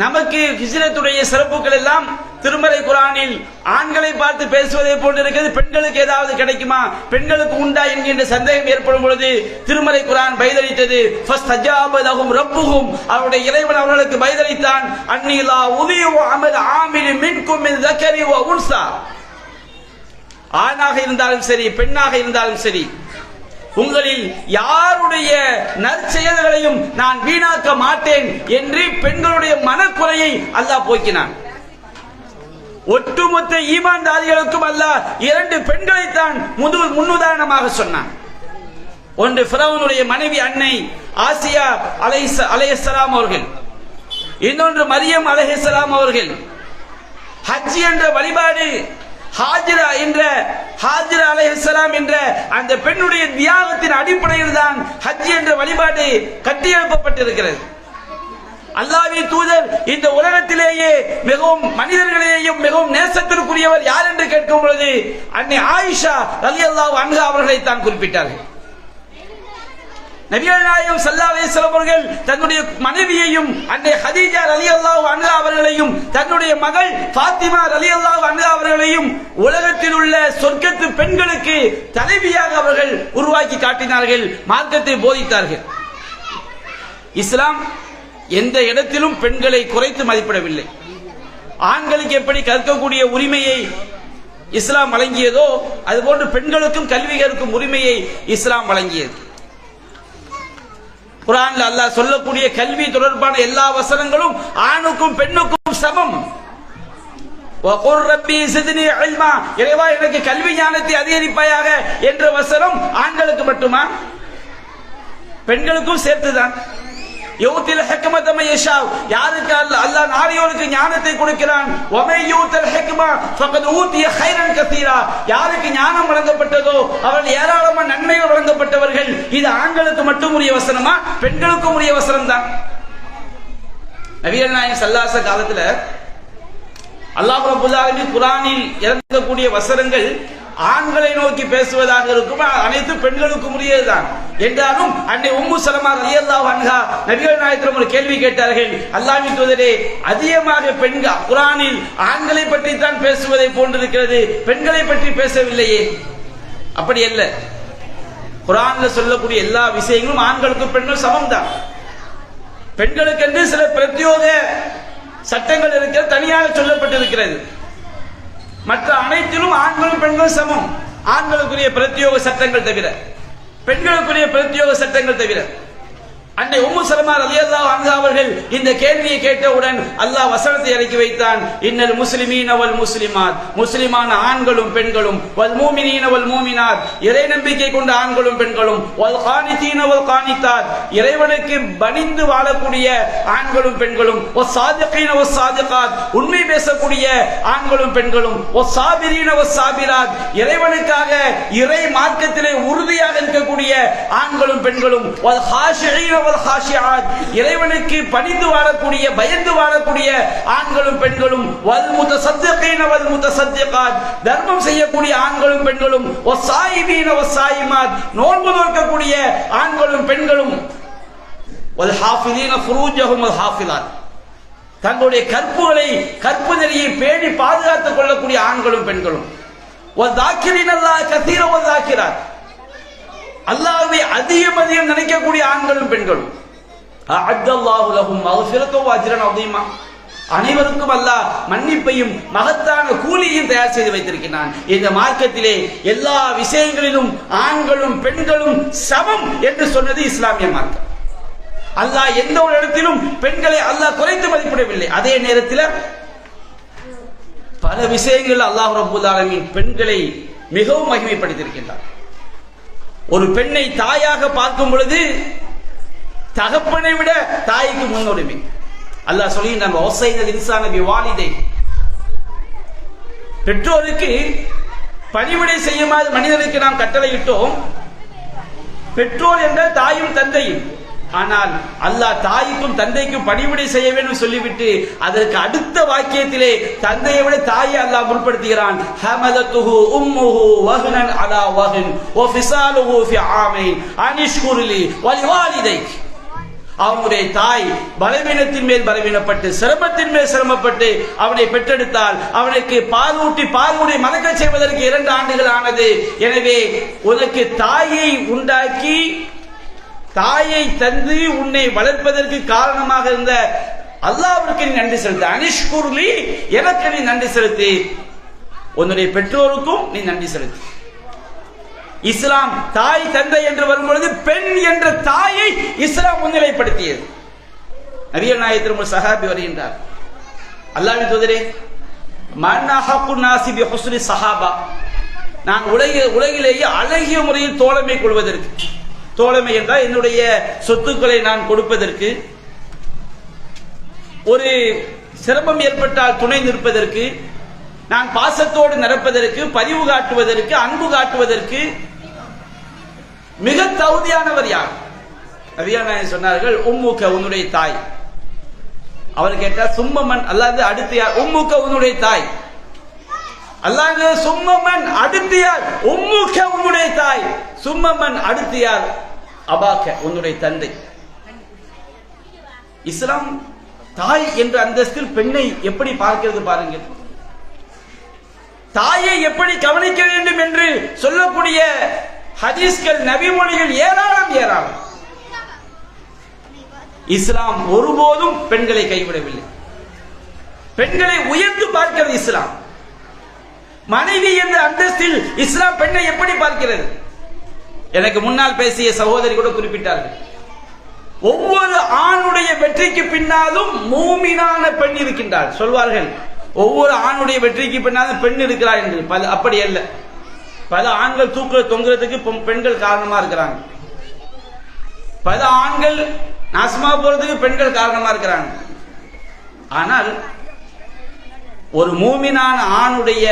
நமக்கு ஹிஜ்ரத்துடைய சிறப்புகள் எல்லாம் திருமறை குர்ஆனில் ஆண்களை பார்த்து பேசுவதை போன்று இருக்கிறது, பெண்களுக்கு ஏதாவது கிடைக்குமா, பெண்களுக்கு உண்டா என்கின்ற சந்தேகம் ஏற்படும் பொழுது திருமறை குர்ஆன் பதிலளித்தது. ஃபஸ்தஜாப லஹும் ரப்புஹும், அவருடைய இறைவன் அவர்களுக்கு பதிலளித்தான். அன்னி லா உதியு அமல் ஆமிலி மின்கும் மின் ஸக்கரி வ உன்ஸா, ஆணாக இருந்தாலும் சரி பெண்ணாக இருந்தாலும் சரி, உங்களில் யாருடைய நற்செயல்களையும் நான் வீணாக்க மாட்டேன் என்று பெண்களுடைய மனக்குறையை அல்லாஹ் போக்கினான். ஒட்டுமொத்த ஈமான்தாரிகளுக்கும் அல்லாஹ் இரண்டு பெண்களைத்தான் முன்னுதாரணமாக சொன்னான். ஒன்று ஃபிரௌனுடைய மனைவி அன்னை ஆசியா அலைஹிஸ்ஸலாம் அவர்கள், இன்னொன்று மரியம் அலைஹிஸ்ஸலாம் அவர்கள். ஹஜ் என்ற வழிபாடு, ஹாஜிரா அலைஹிஸ்ஸலாம் என்ற அந்த பெண்ணுடைய தியாகத்தின் அடிப்படையில் தான் ஹஜ் என்ற வழிபாடு கட்டியெழுப்பப்பட்டிருக்கிறது. அல்லாஹ்வின் தூதர் இந்த உலகத்திலேயே மிகவும் மனிதர்களிலேயும் மிகவும் நேசத்திற்குரியவர் யார் என்று கேட்கும் பொழுது அன்னை ஆயிஷா ரலியல்லாஹு அன்ஹா அவர்களை தான் குறிப்பிட்டார்கள். நபிகள் நாயகம் ஸல்லல்லாஹு அலைஹி வஸல்லம் அவர்கள் தன்னுடைய மனைவியையும் அன்னை ஹதீஜா ரலியல்லாஹு அன்ஹா அவர்களையும் தன்னுடைய மகள் ஃபாத்திமா ரலியல்லாஹு அன்ஹா அவர்களையும் உலகத்தில் உள்ள சொர்க்கத்து பெண்களுக்கு தலைவியாக அவர்கள் உருவாக்கி காட்டினார்கள், மார்க்கத்தை போதித்தார்கள். இஸ்லாம் எந்த இடத்திலும் பெண்களை குறைத்து மதிப்பிடவில்லை. ஆண்களுக்கு எப்படி கற்கக்கூடிய உரிமையை இஸ்லாம் வழங்கியதோ அதுபோன்று பெண்களுக்கும் கல்வி கற்கும் உரிமையை இஸ்லாம் வழங்கியது. குர்ஆன்ல அல்லாஹ் சொல்லக்கூடிய கல்வி தொடர்பான எல்லா வசனங்களும் ஆணுக்கும் பெண்ணுக்கும் சமம். வகுர் ரப்பி ஸித்னி இல்மா, இறைவா எனக்கு கல்வி ஞானத்தை அதிகரிப்பாயாக என்ற வசனம் ஆண்களுக்கு மட்டுமா? பெண்களுக்கும் சேர்த்துதான். யூத்தில் ஹிக்மத மயஷா, யாருக்கு அல்லாஹ் நாடியோருக்கு ஞானத்தை கொடுக்கிறான். வமை யூத்தல் ஹிக்மா ஃபகத் ஊதிய கைரன் கஸீரா, யாருக்கு ஞானம் வழங்கப்பட்டதோ அவர்கள் ஏராளமான நன்மைகள் வழங்கப்பட்டவர்கள். இது ஆண்களுக்கு மட்டும் உரிய வசனமா, பெண்களுக்கும் உரிய வசனம் தான். நபிகள் நாயகம் ஸல்லல்லாஹு அலைஹி வஸல்லம் காலத்துல அல்லாஹ் ரப்பல் ஆலமீன் குர்ஆனில் இறங்கக்கூடிய வசனங்கள் ஆண்களை நோக்கி பேசுவதாக இருக்கும், அனைத்து பெண்களுக்கும் உரியதுதான். என்றாலும் அன்னை உம்மு சலமா ரலியல்லாஹு அன்ஹா நபிகள் நாயகத்திடம் ஒரு கேள்வி கேட்டார்கள். அல்லாஹ்வின் தூதரே, அதிகமாக பெண்கள் குர்ஆனில் ஆண்களை பற்றி தான் பேசுவதை போன்றிருக்கிறது, பெண்களை பற்றி பேசவில்லையே. அப்படி அல்ல, குர்ஆன்ல சொல்லக்கூடிய எல்லா விஷயங்களும் ஆண்களுக்கும் பெண்கள் சமம் தான். பெண்களுக்கு என்று சில பிரத்யோக சட்டங்கள் இருக்கிறது, தனியாக சொல்லப்பட்டிருக்கிறது. மற்ற அனைத்திலும் ஆண்களும் பெண்களும் சமம். ஆண்களுக்குரிய பிரத்யோக சட்டங்கள் தவிர, பெண்களுக்குரிய பிரத்யோக சட்டங்கள் தவிர. அன்னை உம்மு சலமா ரலியல்லாஹு அன்ஹா அவர்கள் இந்த கேள்வியை கேட்டவுடன் அல்லாஹ் வசனத்தை இறக்கி வைத்தான். இன்னல் முஸ்லிமீன வல் முஸ்லிமாத், முஸ்லிமான ஆண்களும் பெண்களும், வல் மூமினீன வல் மூமினாத், இறை நம்பிக்கை கொண்ட ஆண்களும் பெண்களும், வல் கானிதீன வல் கானிதாத், இறைவனுக்கு பணிந்து வாழக்கூடிய ஆண்களும் பெண்களும், வஸ் சாதிகீன வஸ் சாதிகாத், உண்மை பேசக்கூடிய ஆண்களும் பெண்களும், வஸ் சாபிரீன வஸ் சாபிராத், இறைவனுக்காக இறை மார்க்கத்திலே உறுதியாக இருக்கக்கூடிய ஆண்களும் பெண்களும், வல் ஹாஷிஈன இறைவனுக்கு பணிந்து வாழக்கூடிய பயந்து வாழக்கூடிய ஆண்களும் பெண்களும், வல் முத்தசத்திகீன வல் முத்தசத்திகாத், தர்மம் செய்யக்கூடிய ஆண்களும் பெண்களும், வஸ்ஸாயிமீன வஸ்ஸாயிமாத், நோன்பு நோக்கக்கூடிய ஆண்களும் பெண்களும், வல் ஹாஃபிலீன ஃபுரூஜஹும் வல் ஹாஃபிலாத், தங்களுடைய கற்பு நெறியை பேணி பாதுகாத்துக் கொள்ளக்கூடிய ஆண்களும் பெண்களும், வல் தாக்கிரீன அல்லாஹ் கஸீர வல் தாக்கிராத், அல்லாஹ்வை அதிகம் நினைக்கக்கூடிய ஆண்களும் பெண்களும். அஅத்தல்லாஹு லஹும் மக்ஃபிரத்தன் வ அஜ்ரன் அதீமா, அனைவருக்கும் அல்லாஹ் மன்னிப்பையும் மகத்தான கூலியையும் தயார் செய்து வைத்திருக்கிறான். இந்த மார்க்கத்திலே எல்லா விஷயங்களிலும் ஆண்களும் பெண்களும் சமம் என்று சொன்னது இஸ்லாமிய மார்க்கம். அல்லாஹ் எந்த ஒரு இடத்திலும் பெண்களை அல்லாஹ் குறைத்து மதிப்பிடவில்லை. அதே நேரத்தில் பல விஷயங்கள் அல்லாஹ் ரப்பல் ஆலமீன் பெண்களை மிகவும் மகிமைப்படுத்தியிருக்கின்றார். ஒரு பெண்ணை தாயாக பார்க்கும் பொழுது தகப்பனை விட தாய்க்கு முன்னுரிமை. அல்லாஹ் சொல்லுகின்றான், வஸைனல் இன்சான பிவாலிதைஹி, பெற்றோருக்கு பணிவிடை செய்யுமாறு மனிதனுக்கு நாம் கட்டளையிட்டோம். பெற்றோர் என்றால் தாயும் தந்தையும். ஆனால் அல்லாஹ் தாய்க்கும் தந்தைக்கும் பணிவிடை செய்ய வேண்டும் சொல்லிவிட்டு அதற்கு அடுத்த வாக்கியத்திலே தந்தையை விட தாயை அல்லாஹ் முற்படுத்துகிறான். ஹமதத்துஹு உம்முஹு வஹ்னன் அலா வஹ்ன் வ ஃபிஸாலுஹு ஃபி ஆமைன் அனிஷ்குர்லி வலிவாலிதைக், அவனுடைய தாய் பலவீனத்தின் மேல் பலவீனப்பட்டு சிரமத்தின் மேல் சிரமப்பட்டு அவனை பெற்றெடுத்தால் அவனுக்கு பாலூட்டி மறக்க செய்வதற்கு 2 ஆண்டுகள் ஆனது. எனவே உனக்கு தாயை உண்டாக்கி தாயை தந்து உன்னை வளர்ப்பதற்கு காரணமாக இருந்த அல்லாஹ்விற்கு நீ நன்றி செலுத்து. அனிஷ்குர்லி, எனக்கு நீ நன்றி செலுத்து. உன்னுடைய பெற்றோருக்கும் நீ நன்றி செலுத்து. இஸ்லாம் தாய் தந்தை என்று வரும்பொழுது பெண் என்ற தாயை இஸ்லாம் முன்னிலைப்படுத்தியது. நபிகள் நாயகத்தின் ஒரு சஹாபி வருகின்றார். அல்லாஹ்வின் தூதரே, மன் அஹக்குன் நாஸி பி ஹுஸ்னி ஸஹாபா, நான் உலகிலேயே அழகிய முறையில் தோழமை கொள்வதற்கு, தோழமை என்றால் என்னுடைய சொத்துக்களை நான் கொடுப்பதற்கு, ஒரு சிரமம் ஏற்பட்டால் துணை நிற்பதற்கு, நான் பாசத்தோடு நடப்பதற்கு, பரிவு காட்டுவதற்கு, அன்பு காட்டுவதற்கு மிக தகுதியானவர் யார்? நபிகள் நாயகம் சொன்னார்கள், உம்முக, உன்னுடைய தாய். அவர் கேட்டார், சும்மமன், அல்லாஹ் அடுத்து யார்? உம்முக, உன்னுடைய தாய். அல்லாஹ் சும்மமன், அடுத்து யார்? உம்முக, உன்னுடைய தாய். சும்மமன், அடுத்து யார்? அபாக்க, உன்னுடைய தந்தை. இஸ்லாம் தாய் என்ற அந்தஸ்தில் பெண்ணை எப்படி பார்க்கிறது பாருங்கள். தாயை எப்படி கவனிக்க வேண்டும் என்று சொல்லக்கூடிய ஹதீஸ்கள், நபிமொழிகள் ஏராளம். இஸ்லாம் ஒருபோதும் பெண்களை கைவிடவில்லை. பெண்களை உயர்ந்து பார்க்கிறது இஸ்லாம். மனைவி என்ற அந்தஸ்தில் இஸ்லாம் பெண்ணை எப்படி பார்க்கிறது? எனக்கு முன்னால் பேசிய சகோதரி கூட குறிப்பிட்டார்கள், ஒவ்வொரு ஆணுடைய வெற்றிக்கு பின்னாலும் மூமினான பெண் இருக்கின்றார். சொல்வார்கள், ஒவ்வொரு ஆணுடைய வெற்றிக்கு பின்னாலும் பெண் இருக்கிறார் என்று. அப்படி அல்ல. பல ஆண்கள் தூக்குல தொங்குறதுக்கு பெண்கள் காரணமா இருக்கிறாங்க. பல ஆண்கள் நாசமா போறதுக்கு பெண்கள் காரணமா இருக்கிறாங்க. ஆனால் ஒரு மூமினான ஆணுடைய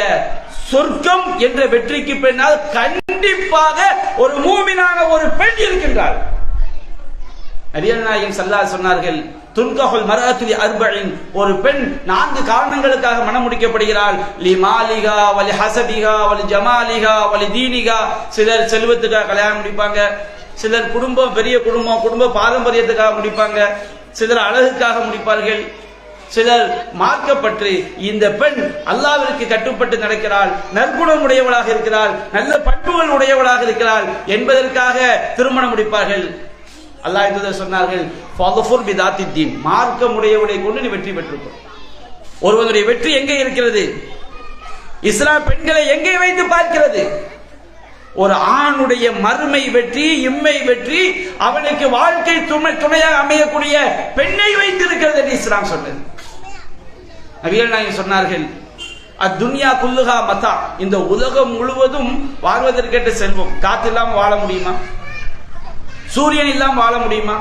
சொர்க்கம் என்ற வெற்றிக்கு பின்னால் கண்டிப்பாக ஒரு மூமினான ஒரு பெண் இருக்கின்றார். நபிகள் நாயகம் ஸல்லல்லாஹு அலைஹி சொன்னார்கள், துன்கஹுல் மர்அத்து லி அர்பஇன், ஒரு பெண் 4 காரணங்களுக்காக மனம் முடிக்கப்படுகிறாள். லி மாலிகா வலி ஹஸபிகா வலி ஜமாலிகா வலி தீனிகா. சிலர் செல்வத்துக்காக கல்யாணம் முடிப்பாங்க, சிலர் குடும்பம் பெரிய குடும்ப பாரம்பரியத்துக்காக முடிப்பாங்க, சிலர் அழகுக்காக முடிப்பார்கள், சிலர் மார்க்கப்பட்டு இந்த பெண் அல்லாஹ்விற்கு கட்டுப்பட்டு நடக்கிறாள், நற்குணம் உடையவளாக இருக்கிறாள், நல்ல பண்புகள் உடையவளாக இருக்கிறாள் என்பதற்காக திருமணம் முடிப்பார்கள். அல்லாஹ் தூதர் சொன்னார்கள், ஃபதுஃபுர் பிதாத்தித்தீன், மார்க்கம் உடையவளை கொண்டு நீ வெற்றி பெற்றுக்கோ. ஒருவனுடைய வெற்றி எங்கே இருக்கிறது? இஸ்லாம் பெண்களை எங்கே வைத்து பார்க்கிறது? ஒரு ஆணுடைய மறுமை வெற்றி, இம்மை வெற்றி, அவனுக்கு வாழ்க்கை துணையாக அமையக்கூடிய பெண்ணை வைத்திருக்கிறது என்று இஸ்லாம் சொன்னது. நபிகள் நாயகம் சொன்னார்கள், அத்துன்யா குல்லுஹா மதா, இந்த உலகம் முழுவதும் வாழ்வதற்கேற்ற செல்வம். காத்து இல்லாம வாழ முடியுமா? சூரியன் இல்லாம வாழ முடியுமா?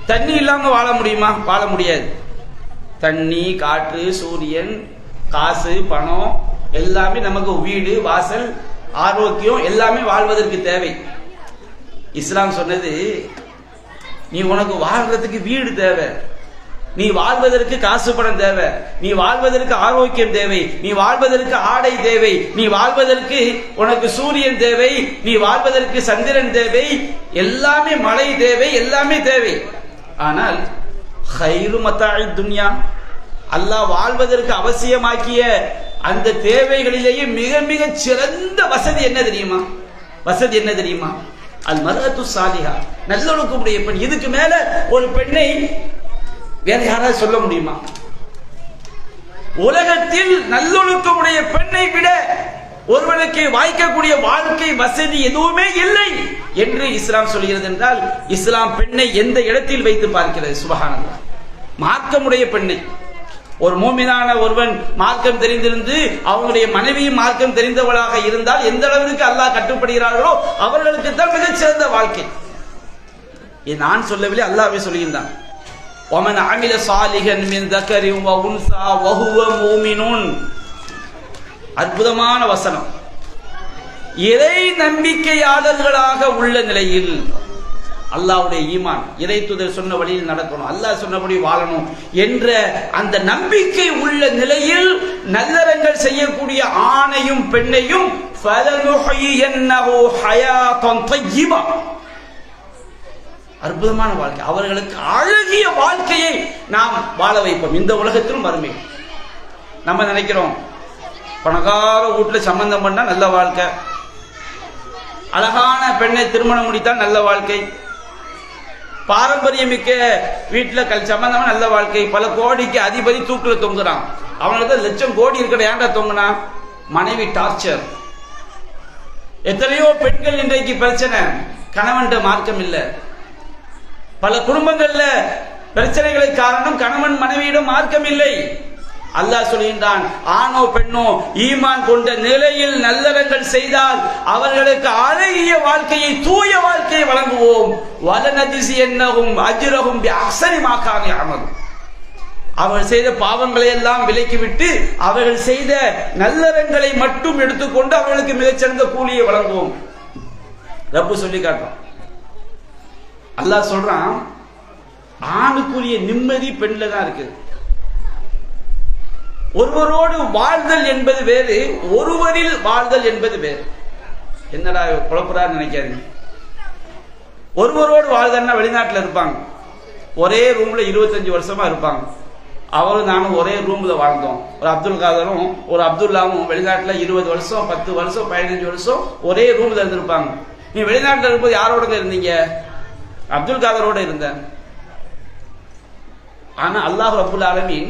தண்ணி இல்லாம வாழ முடியுமா? வாழ முடியாது. தண்ணி, காற்று, சூரியன், காசு, பணம் எல்லாமே நமக்கு, வீடு வாசல், ஆரோக்கியம் எல்லாமே வாழ்வதற்கு தேவை. இஸ்லாம் சொன்னது, நீ உனக்கு வாழ்றதுக்கு வீடு தேவை, நீ வாழ்வதற்கு காசு பணம் தேவை, நீ வாழ்வதற்கு ஆரோக்கியம் தேவை, நீ வாழ்வதற்கு ஆடை தேவை, நீ வாழ்வதற்கு உனக்கு சூரியன் தேவை, நீ வாழ்வதற்கு சந்திரன் தேவை, எல்லாமே மழை தேவை, எல்லாமே தேவை. ஆனால் கைரு மத்தாய் துன்யா, அல்லாஹ் வாழ்வதற்கு அவசியமாக்கிய அந்த தேவைகளிலேயே மிக மிக சிறந்த வசதி என்ன தெரியுமா? வசதி என்ன தெரியுமா? அல் மர்அத்து சாலிஹா, நல்லொழுக்கமுடைய பெண். இதுக்கு மேல ஒரு பெண்ணை வேற யாராவது சொல்ல முடியுமா? உலகத்தில் நல்லொழுக்கமுடைய பெண்ணை விட ஒருவனுக்கு வாய்க்கக்கூடிய வாழ்க்கை வசதி எதுவுமே இல்லை என்று இஸ்லாம் சொல்கிறது. என்றால் இஸ்லாம் பெண்ணை எந்த இடத்தில் வைத்து பார்க்கிறது? சுப்ஹானல்லாஹ். மார்க்கமுடைய பெண்ணை, ஒரு மூமினான ஒருவன் மார்க்கம் தெரிந்திருந்து அவங்களுடைய மனைவியும் மார்க்கம் தெரிந்தவளாக இருந்தால் எந்த அளவிற்கு அல்லாஹ் கட்டுப்படுகிறார்களோ அவர்களுக்கு தான் மிகச் சிறந்த வாழ்க்கை. நான் சொல்லவில்லை, அல்லாஹ்வே சொல்கின்றான். وَمَنْ عَمِلَ صَالِحًا مِنْ ذَكَرٍ وَأُنْثَى وَهُوَ مُؤْمِنٌ. அற்புதமான வசனம். இறை நம்பிக்கையாளர்களாக உள்ள நிலையில், அல்லாஹ்வுடைய ஈமான், இறை தூதர் சொன்ன வழியில் நடக்கணும், அல்லாஹ் சொன்னபடி வாழணும் என்ற அந்த நம்பிக்கை உள்ள நிலையில் நல்லறங்கள் செய்யக்கூடிய ஆணையும் பெண்ணையும் فَلَنُحْيِيَنَّهُ حَيَاةً طَيِّبَةً, அற்புதமான வாழ்க்கை, அவர்களுக்கு அழகிய வாழ்க்கையை நாம் வாழ வைப்போம் இந்த உலகத்திலும் மறுமை. நம்ம நினைக்கிறோம் பணக்கார வீட்டுல சம்பந்தம் பண்ணா நல்ல வாழ்க்கை, அழகான பெண்ணை திருமணம் முடித்தால் நல்ல வாழ்க்கை, பாரம்பரியமிக்க வீட்டுல சம்பந்தமா நல்ல வாழ்க்கை, பல கோடிக்கு அதிபதி தூக்குல தொங்குறான், அவனுக்கு லட்சம் கோடி இருக்கிற ஏன்டா தொங்குனா? மனைவி டார்ச்சர். எத்தனையோ பெண்கள் இன்றைக்கு பிரச்சனை, கணவன் மார்க்கம் இல்லை. பல குடும்பங்கள்ல பிரச்சனைகளை காரணம் கணவன் மனைவியிடம் மார்க்கம் இல்லை. அல்லாஹ் சொல்கின்றான், ஆணோ பெண்ணோ ஈமான் கொண்ட நிலையில் நல்லறங்கள் செய்தால் அவர்களுக்கு அழகிய வாழ்க்கையை, தூய வாழ்க்கையை வழங்குவோம். வலனஜிஸியன்னஹும் அஜ்ரஹும் பிஅஹ்ஸனி மா கானூ யஅமலூன். அவர்கள் செய்த பாவங்களை எல்லாம் விலக்கிவிட்டு அவர்கள் செய்த நல்லறங்களை மட்டும் எடுத்துக்கொண்டு அவர்களுக்கு மிகச்சிறந்த கூலியை வழங்குவோம். ரப்பு சொல்லி காட்டுறோம். அல்லாஹ் சொல்றான், ஆணுக்குரிய நிம்மதி பெண்ல தான் இருக்கு. ஒருவரோடு வாழ்தல் என்பது வேறு, ஒருவரில் வாழ்தல் என்பது வேறு. என்னடா குழப்பறான்னு நினைக்காதீங்க. ஒருவரோடு வாழ்தல்னா வெளிநாட்டில் இருப்பாங்க, ஒரே ரூம்ல 25 வருஷமா இருப்பாங்க. அவரும் நானும் ஒரே ரூம்ல வாழ்ந்தோம். ஒரு அப்துல் காதரும் ஒரு அப்துல்லாவும் வெளிநாட்டில் 20 வருஷம் 10 வருஷம் 15 வருஷம் ஒரே ரூம்ல இருந்திருப்பாங்க. நீ வெளிநாட்டில் இருக்கும்போது யாரோட இருந்தீங்க? அப்துல் காதரோட இருந்தேன். ஆனா அல்லாஹ் ரப்புல் ஆலமீன்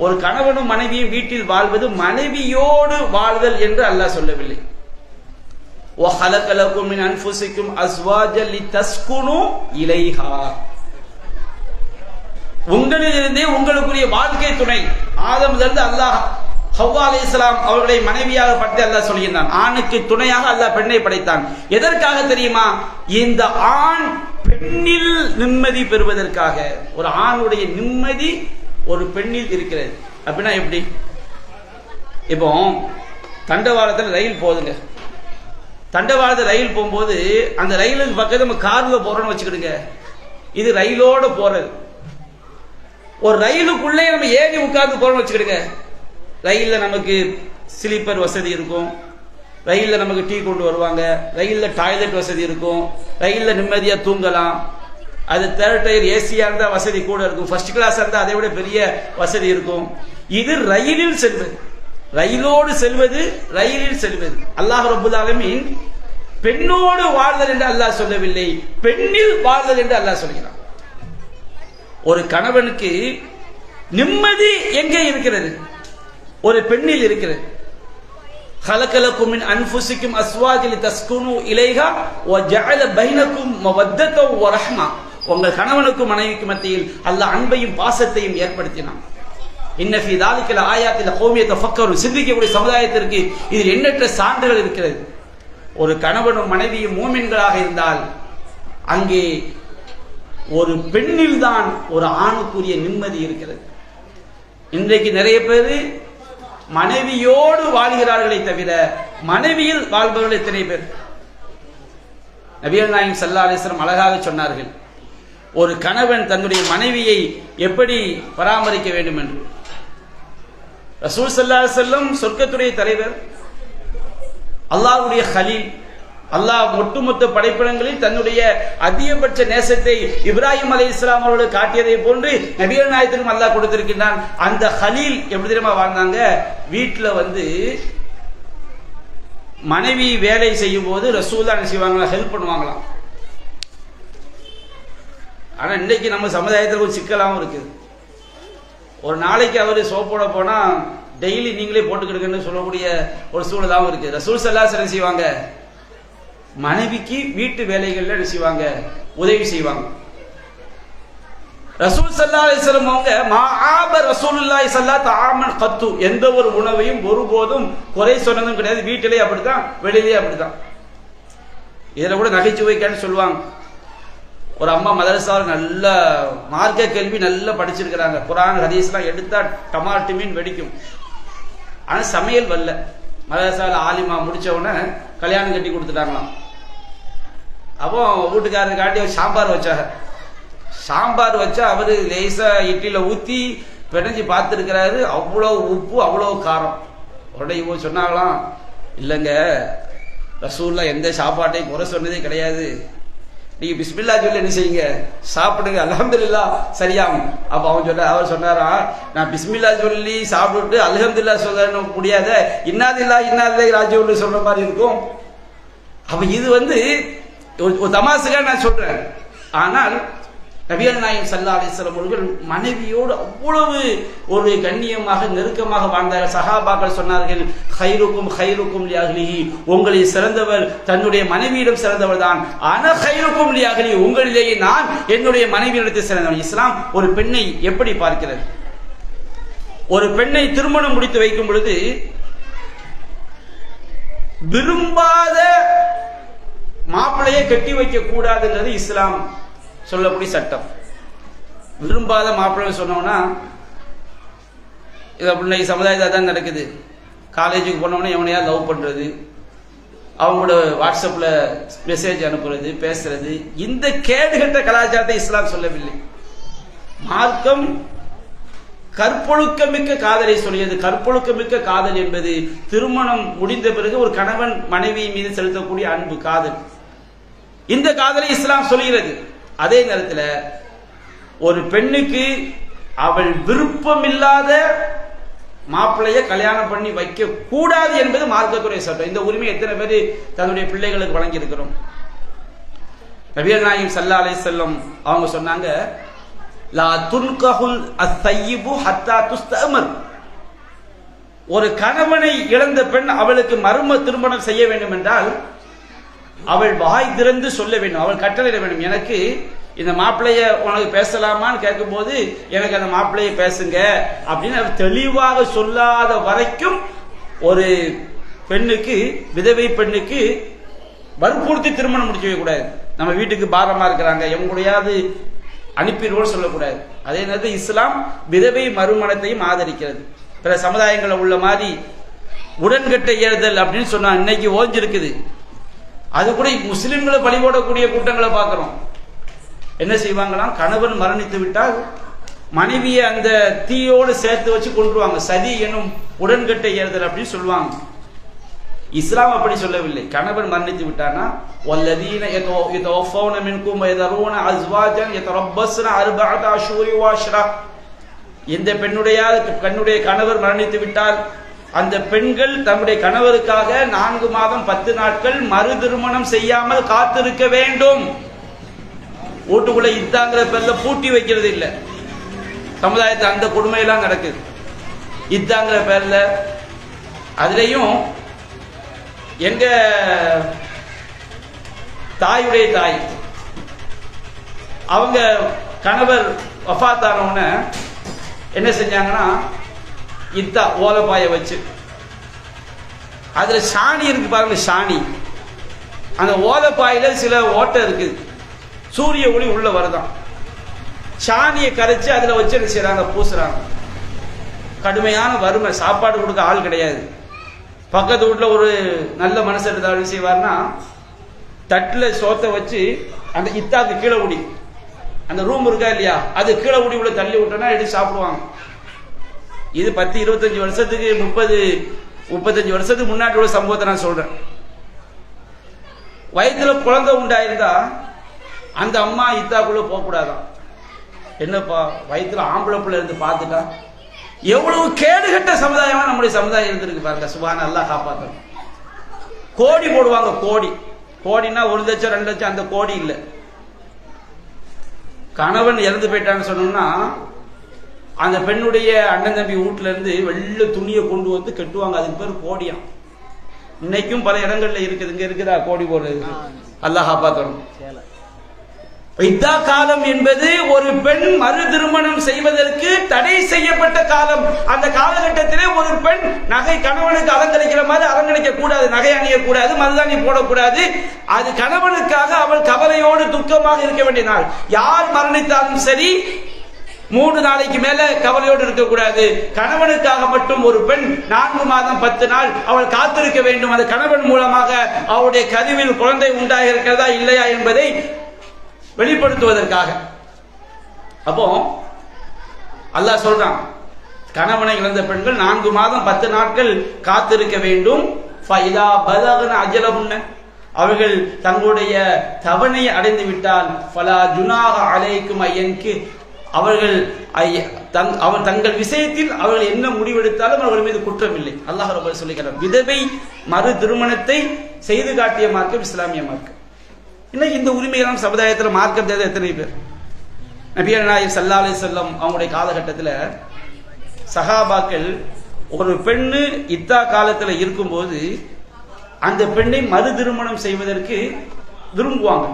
ஒரு கணவனும் மனைவியும் வீட்டில் வாழ்வது மனைவியோடு வாழ்தல் என்று அல்லாஹ் சொல்லவில்லை. وَخَلَقَ لَكُم مِّنْ أَنفُسِكُمْ أَزْوَاجًا لِتَسْكُنُوا إِلَيْهَا. உங்களிலிருந்தே உங்களுக்குரிய வாழ்க்கை துணை ஆதமிலிருந்து அல்லாஹ் ஹவ்வா அலைஹிஸ்ஸலாம் அவர்களை மனைவியாக பற்றி அல்லாஹ் சொல்கிறான். ஆணுக்கு துணையாக அல்லாஹ் பெண்ணை படைத்தான். எதற்காக தெரியுமா? இந்த ஆண் பெண்ணில் நிம்மதி பெறுவதற்காக. ஒரு ஆணுடைய நிம்மதி ஒரு பெண்ணில் இருக்கிறது. அப்படின்னா எப்படி? இப்போ தண்டவாளத்தில் ரயில் போகுதுங்க. தண்டவாளத்தில் ரயில் போகும்போது அந்த ரயிலுக்கு பக்கத்து நம்ம கார்ல போறோம்னு வச்சுக்கிடுங்க. இது ரயிலோட போறது. ஒரு ரயிலுக்குள்ளே நம்ம ஏறி உட்கார்ந்து போறோம்னு வச்சுக்கிடுங்க. ரயில்ல நமக்கு ஸ்லீப்பர் வசதி இருக்கும், ரயில்ல நமக்கு டீ கொண்டு வருவாங்க, ரயில்ல டாய்லெட் வசதி இருக்கும், ரயில்ல நிம்மதியா தூங்கலாம். அது தேர்ட் டயர் ஏசியா இருந்தா வசதி கூட இருக்கும், ஃபர்ஸ்ட் கிளாஸ் இருந்தா அதை விட பெரிய வசதி இருக்கும். இது ரயிலில் செல்வது, ரயிலோடு செல்வது, ரயிலில் செல்வது. அல்லாஹ் ரப்பல் ஆலமீன் பெண்ணோடு வாழ்தல் என்று அல்லாஹ் சொல்லவில்லை, பெண்ணில் வாழ்தல் என்று அல்லாஹ் சொல்கிறான். ஒரு கணவனுக்கு நிம்மதி எங்கே இருக்கிறது? ஒரு பெண்ணில் இருக்கிறது. خلقلكم من انفسكم ازواجا لتسكنوا اليها وجعل بينكم موده ورحمه. உங்கள் கணவனுக்கும் மனைவிக்கும் மத்தியில் அல்லாஹ் அன்பையும் பாசத்தையும் ஏற்படுத்தினான். இன்ன ஃபீ ذلك لآيات لقوم يتفكرون. சிந்திக்கக்கூடிய சமுதாயத்திற்கு இதில் எண்ணற்ற சான்றுகள் இருக்கிறது. ஒரு கணவனும் மனைவியும் மூமின்களாக இருந்தால் அங்கே ஒரு பெண்ணில் தான் ஒரு ஆணுக்குரிய நிம்மதி இருக்கிறது. இன்றைக்கு நிறைய பேர் மனைவியோடு வாழ்கிறார்களே தவிர மனைவியில் வாழ்பவர்கள் எத்தனை பேர்? நபிகள் நாயகம் ஸல்லல்லாஹு அலைஹி வஸல்லம் அழகாக சொன்னார்கள், ஒரு கணவன் தன்னுடைய மனைவியை எப்படி பராமரிக்க வேண்டும் என்று. ரசூல் ஸல்லல்லாஹு அலைஹி வஸல்லம் சொர்க்கத்துடைய தலைவர், அல்லாஹ்வுடைய கலீல். அல்லாஹ் ஒட்டுமொத்த படைப்பிடங்களில் தன்னுடைய அதிகபட்ச நேசத்தை இப்ராஹிம் அலைஹிஸ்ஸலாம் அவர்கள் காட்டியதை போன்று நபிகள் நாயகத்திற்கும் அல்லாஹ் கொடுத்திருக்கிறான். அந்த கலீல் எப்படி தெரியுமா வாழ்ந்தாங்க? வீட்டுல மனைவி வேலை செய்யும் போது ரசூலுல்லாஹ் என்ன செய்வாங்களா? ஹெல்ப் பண்ணுவாங்களாம். ஆனா இன்னைக்கு நம்ம சமுதாயத்தில் ஒரு சிக்கலாகவும் இருக்குது. ஒரு நாளைக்கு அவர் சோப்போட போனா டெய்லி நீங்களே போட்டுக்கிடுங்கன்னு சொல்லக்கூடிய ஒரு சூழலாகவும் இருக்கு. ரசூல் ஸல்லல்லாஹு அலைஹி வஸல்லம் செய்வாங்க, மனைவிக்கு வீட்டு வேலைகள்ல என்ன செய்வாங்க? உதவி செய்வாங்க. ரசூல் ஸல்லல்லாஹு அலைஹி வஸல்லம் அவங்க மஆப ரசூலுல்லாஹி ஸல்லல்லாஹு தஆமன் கத்து, எந்த ஒரு உணவையும் ஒருபோதும் குறை சொன்னதும் கிடையாது. வீட்டிலேயே அப்படித்தான், வெளியிலேயே அப்படித்தான். இதுல கூட நகைச்சுவைக்கான்னு சொல்லுவாங்க, ஒரு அம்மா மதரசாவில் நல்ல மார்க்க கேள்வி நல்லா படிச்சிருக்கிறாங்க, குர்ஆன் ஹதீஸ்லாம் எடுத்தா டமாட்டு மீன் வெடிக்கும். ஆனா சமையல் வரல. மதரசாவில் ஆலிமா முடிச்ச உடனே கல்யாணம் கட்டி கொடுத்துட்டாங்களாம். அப்போ வீட்டுக்காரர் காட்டி சாம்பார் வச்சாங்க. சாம்பார் வச்சா அவரு லேசா இட்லியில ஊத்தி பிணைஞ்சு பார்த்துருக்கிறாரு, அவ்வளோ உப்பு அவ்வளோ காரம். உடனே இவங்க சொன்னாங்களாம், இல்லைங்க ரசூலுல்லாஹ் எந்த சாப்பாட்டையும் குறை சொன்னதே கிடையாது, நீங்க பிஸ்மில்லா சொல்லி என்ன செய்யுங்க, சாப்பிடுங்க, அல்ஹம்துலில்லாஹ் சரியாகும். அப்ப அவர் சொன்னாரா, நான் பிஸ்மில்லா சொல்லி சாப்பிட்டு அல்ஹம்துலில்லாஹ் சொல்ல முடியாத, இன்னாதில்லாஹி ராஜிஊன் சொல்ற மாதிரி இருக்கும். அப்ப இது ஒரு தமாசுக்காக நான் சொல்றேன். ஆனால் நபிகள் நாயகம் ஸல்லல்லாஹு அலைஹி வஸல்லம் அவர்கள் மனைவியோடு அவ்வளவு ஒரு கண்ணியமாக நெருக்கமாக வாழ்ந்தார்கள். சஹாபாக்கள் சொன்னார்கள், கைருக்கும் கைருக்கும் லிஅஹ்லிஹி, உங்களில் சிறந்தவர் தன்னுடைய மனைவியிடம் சிறந்தவர் தான். அன கைருக்கும் லிஅஹ்லிஹி, உங்களிலேயே நான் என்னுடைய மனைவியிடத்தில் சிறந்தவன். இஸ்லாம் ஒரு பெண்ணை எப்படி பார்க்கிறது? ஒரு பெண்ணை திருமணம் முடித்து வைக்கும் பொழுது விரும்பாத மாப்பிள்ளையை கட்டி வைக்க கூடாதுன்றது இஸ்லாம் சொல்லக்கூடிய சட்டம். விரும்பாத மாப்பிள்ளை சொன்னோம்னா, இது அப்படின்னா சமுதாயத்தில் தான் நடக்குது. காலேஜுக்கு போனோம்னா எவனையா லவ் பண்றது, அவங்களோட வாட்ஸ்அப்ல மெசேஜ் அனுப்புறது, பேசுறது, இந்த கேடுகட்ட கலாச்சாரத்தை இஸ்லாம் சொல்லவில்லை. மார்க்கம் கற்பொழுக்கமிக்க காதலை சொல்லியது. கற்பொழுக்கமிக்க காதல் என்பது திருமணம் முடிந்த பிறகு ஒரு கணவன் மனைவி மீது செலுத்தக்கூடிய அன்பு, காதல். இந்த காதலை இஸ்லாம் சொல்கிறது. அதே நேரத்தில் ஒரு பெண்ணுக்கு அவள் விருப்பமில்லாத மாப்பிள்ளைய கல்யாணம் பண்ணி வைக்க கூடாது என்பது மார்க்கத்துடைய சட்டம். இந்த உரிமை எத்தனை பேர் தன்னுடைய பிள்ளைகளுக்கு வழங்கி இருக்கிறோம்? நபிகள் நாயகம் ஸல்லல்லாஹு அலைஹி வஸல்லம் அவங்க சொன்னாங்க, லா துன்கஹுல் அஸ்ஸய்யிபு ஹத்தா துஸ்தமர். ஒரு கணவனை இழந்த பெண் அவளுக்கு மர்ம திருமணம் செய்ய வேண்டும் என்றால் அவள் வாய் திறந்து சொல்ல வேண்டும், அவள் கட்டளையிட வேண்டும். எனக்கு இந்த மாப்பிள்ளைய உனக்கு பேசலாமான்னு கேட்கும் போது எனக்கு அந்த மாப்பிள்ளைய பேசுங்க அப்படின்னு அவர் தெளிவாக சொல்லாத வரைக்கும் ஒரு பெண்ணுக்கு, விதவை பெண்ணுக்கு வற்புறுத்தி திருமணம் முடிச்சு வைக்க கூடாது. நம்ம வீட்டுக்கு பாரமா இருக்கிறாங்க, எவங்களுடையாவது அனுப்பிடுவோம் சொல்லக்கூடாது. அதே நேரத்தில் இஸ்லாம் விதவை மறுமணத்தையும் ஆதரிக்கிறது. பிற சமுதாயங்களில் உள்ள மாதிரி உடன்கட்டை ஏறுதல் அப்படின்னு சொன்னா இன்னைக்கு ஓஞ்சிருக்குது. அது கூட முஸ்லிம்களை பழிபோடக்கூடிய கூட்டங்களை பார்க்கிறோம். என்ன செய்வாங்களாம், கணவன் மரணித்து விட்டால் மனைவியை அந்த தீயோடு சேர்த்து வச்சு கொண்டுருவாங்க. சதி என்னும் உடன்கட்டை ஏறுதல் அப்படின்னு சொல்லுவாங்க. இஸ்லாம் அப்படி சொல்லவில்லை. கணவன் மரணித்து விட்டானா வல்லதீன யதவஃபௌன மின்கும் வயதரூன அஸ்வாஜன் யதரப்பஸ்ன அர்பஅத அஷ்ஹுரி வஅஷ்ரா. எந்த பெண்ணுடைய கணவர் மரணித்து விட்டால் அந்த பெண்கள் தம்முடைய கணவருக்காக 4 மாதம் 10 நாட்கள் மறு திருமணம் செய்யாமல் காத்திருக்க வேண்டும். வீட்டுக்குள்ள இத்தாங்கிற பேர்ல பூட்டி வைக்கிறது இல்லை. சமுதாயத்தில் அந்த கொடுமையெல்லாம் நடக்குது. இத்தாங்கிற பேர்ல அதுலயும் எங்க தாயுடைய தாய் அவங்க கணவர் வஃபாத்தானவன என்ன செஞ்சாங்கன்னா இத்தா ஓலப்பாய வச்சு அதுல சாணி இருக்கு பாருங்க, சாணி. அந்த ஓலப்பாயில சில ஓட்டை இருக்குது, சூரிய ஒளி உள்ள வருதான். சாணியை கரைச்சு அதுல வச்சு என்ன செய்யறாங்க, பூசுறாங்க. கடுமையான வறுமை, சாப்பாடு கொடுக்க ஆள் கிடையாது. பக்கத்து வீட்டுல ஒரு நல்ல மனுஷன் என்ன செய்வார்னா தட்டுல சோத்தை வச்சு அந்த இத்தாக்கு கீழே ஊடி, அந்த ரூம் இருக்கா இல்லையா, அது கீழே ஊடி உள்ள தள்ளி விட்டோன்னா எடுத்து சாப்பிடுவாங்க. இது 10-25 வருஷத்துக்கு 30-35 வருஷத்துக்கு முன்னாடி உள்ள சம்பவத்தை நான் சொல்றேன். வயிற்றுல குழந்தை உண்டாயிருந்தா அந்த அம்மா இத்தாக்குள்ள போக கூடாதான். என்னப்பா வயிற்றுல ஆம்பளை பிள்ளை இருந்து பார்த்துட்டா எவ்வளவு கேடுகட்ட சமுதாயமா நம்முடைய சமுதாயம் இருந்திருக்கு பாருங்க. சுபான அல்லாஹ் காப்பாற்றணும். கோடி போடுவாங்க, கோடினா 1 லட்சம் 2 லட்சம், அந்த கோடி இல்லை. கணவன் இறந்து போயிட்டான்னு சொன்னோம்னா அந்த பெண்ணுடைய அண்ணன் தம்பி வீட்டுல இருந்து வெள்ளை துணியை கொண்டு வந்து கட்டுவாங்க. அதுக்கு பேர் கோடியா. இன்னைக்கும் பல இடங்கள்ல இருக்குது. இங்க இருக்குதா கோடி போடுறது? அல்லாஹ் காப்பாற்றணும். இத்தா காலம் என்பது ஒரு பெண் மறு திருமணம் செய்வதற்கு தடை செய்யப்பட்ட காலம். அந்த காலகட்டத்திலே ஒரு பெண் நகை கணவனுக்கு அலங்கரிக்கிற மாதிரி அலங்கரிக்க கூடாது, நகை அணியக்கூடாது, மருதாணி போடக்கூடாது. அது கணவனுக்காக அவள் கவலையோடு துக்கமாக இருக்க வேண்டிய நாள். யார் மரணித்தாலும் சரி 3 நாளைக்கு மேல கவலையோடு இருக்கக்கூடாது. கணவனுக்காக மட்டும் ஒரு பெண் 4 மாதம் 10 நாள் அவள் காத்திருக்க வேண்டும். அது கணவன் மூலமாக அவருடைய கருவில் குழந்தை உண்டாக இருக்கிறதா இல்லையா என்பதை வெளிப்படுத்துவதற்காக. அப்போ அல்லாஹ் சொல்றான், கணவனை இழந்த பெண்கள் 4 மாதம் 10 நாட்கள் காத்திருக்க வேண்டும். ஃபைதா பலகன அஜலஹுன்ன, அவர்கள் தங்களுடைய தவணையை அடைந்து விட்டால் ஃபலா ஜுனாஹ அலைக்கும் ஐயன்கு, அவர்கள் தங்கள் விஷயத்தில் அவர்கள் என்ன முடிவெடுத்தாலும் அவர்கள் மீது குற்றம் இல்லை. அல்லாஹ் ரப்பல் சொல்லிக்கிறார். விதவை மறு திருமணத்தை செய்து காட்டிய மார்க்கம் இஸ்லாமிய மார்க்கம். இன்னைக்கு இந்த உரிமையெல்லாம் சமுதாயத்தில் மார்க்கம் தெரியாத எத்தனை பேர்? நபிகள் நாயகம் ஸல்லல்லாஹு அலைஹி வஸல்லம் அவங்களுடைய காலகட்டத்தில் சஹாபாக்கள் ஒரு பெண்ணு இத்தா காலத்தில் இருக்கும்போது அந்த பெண்ணை மறு திருமணம் செய்வதற்கு விரும்புவாங்க.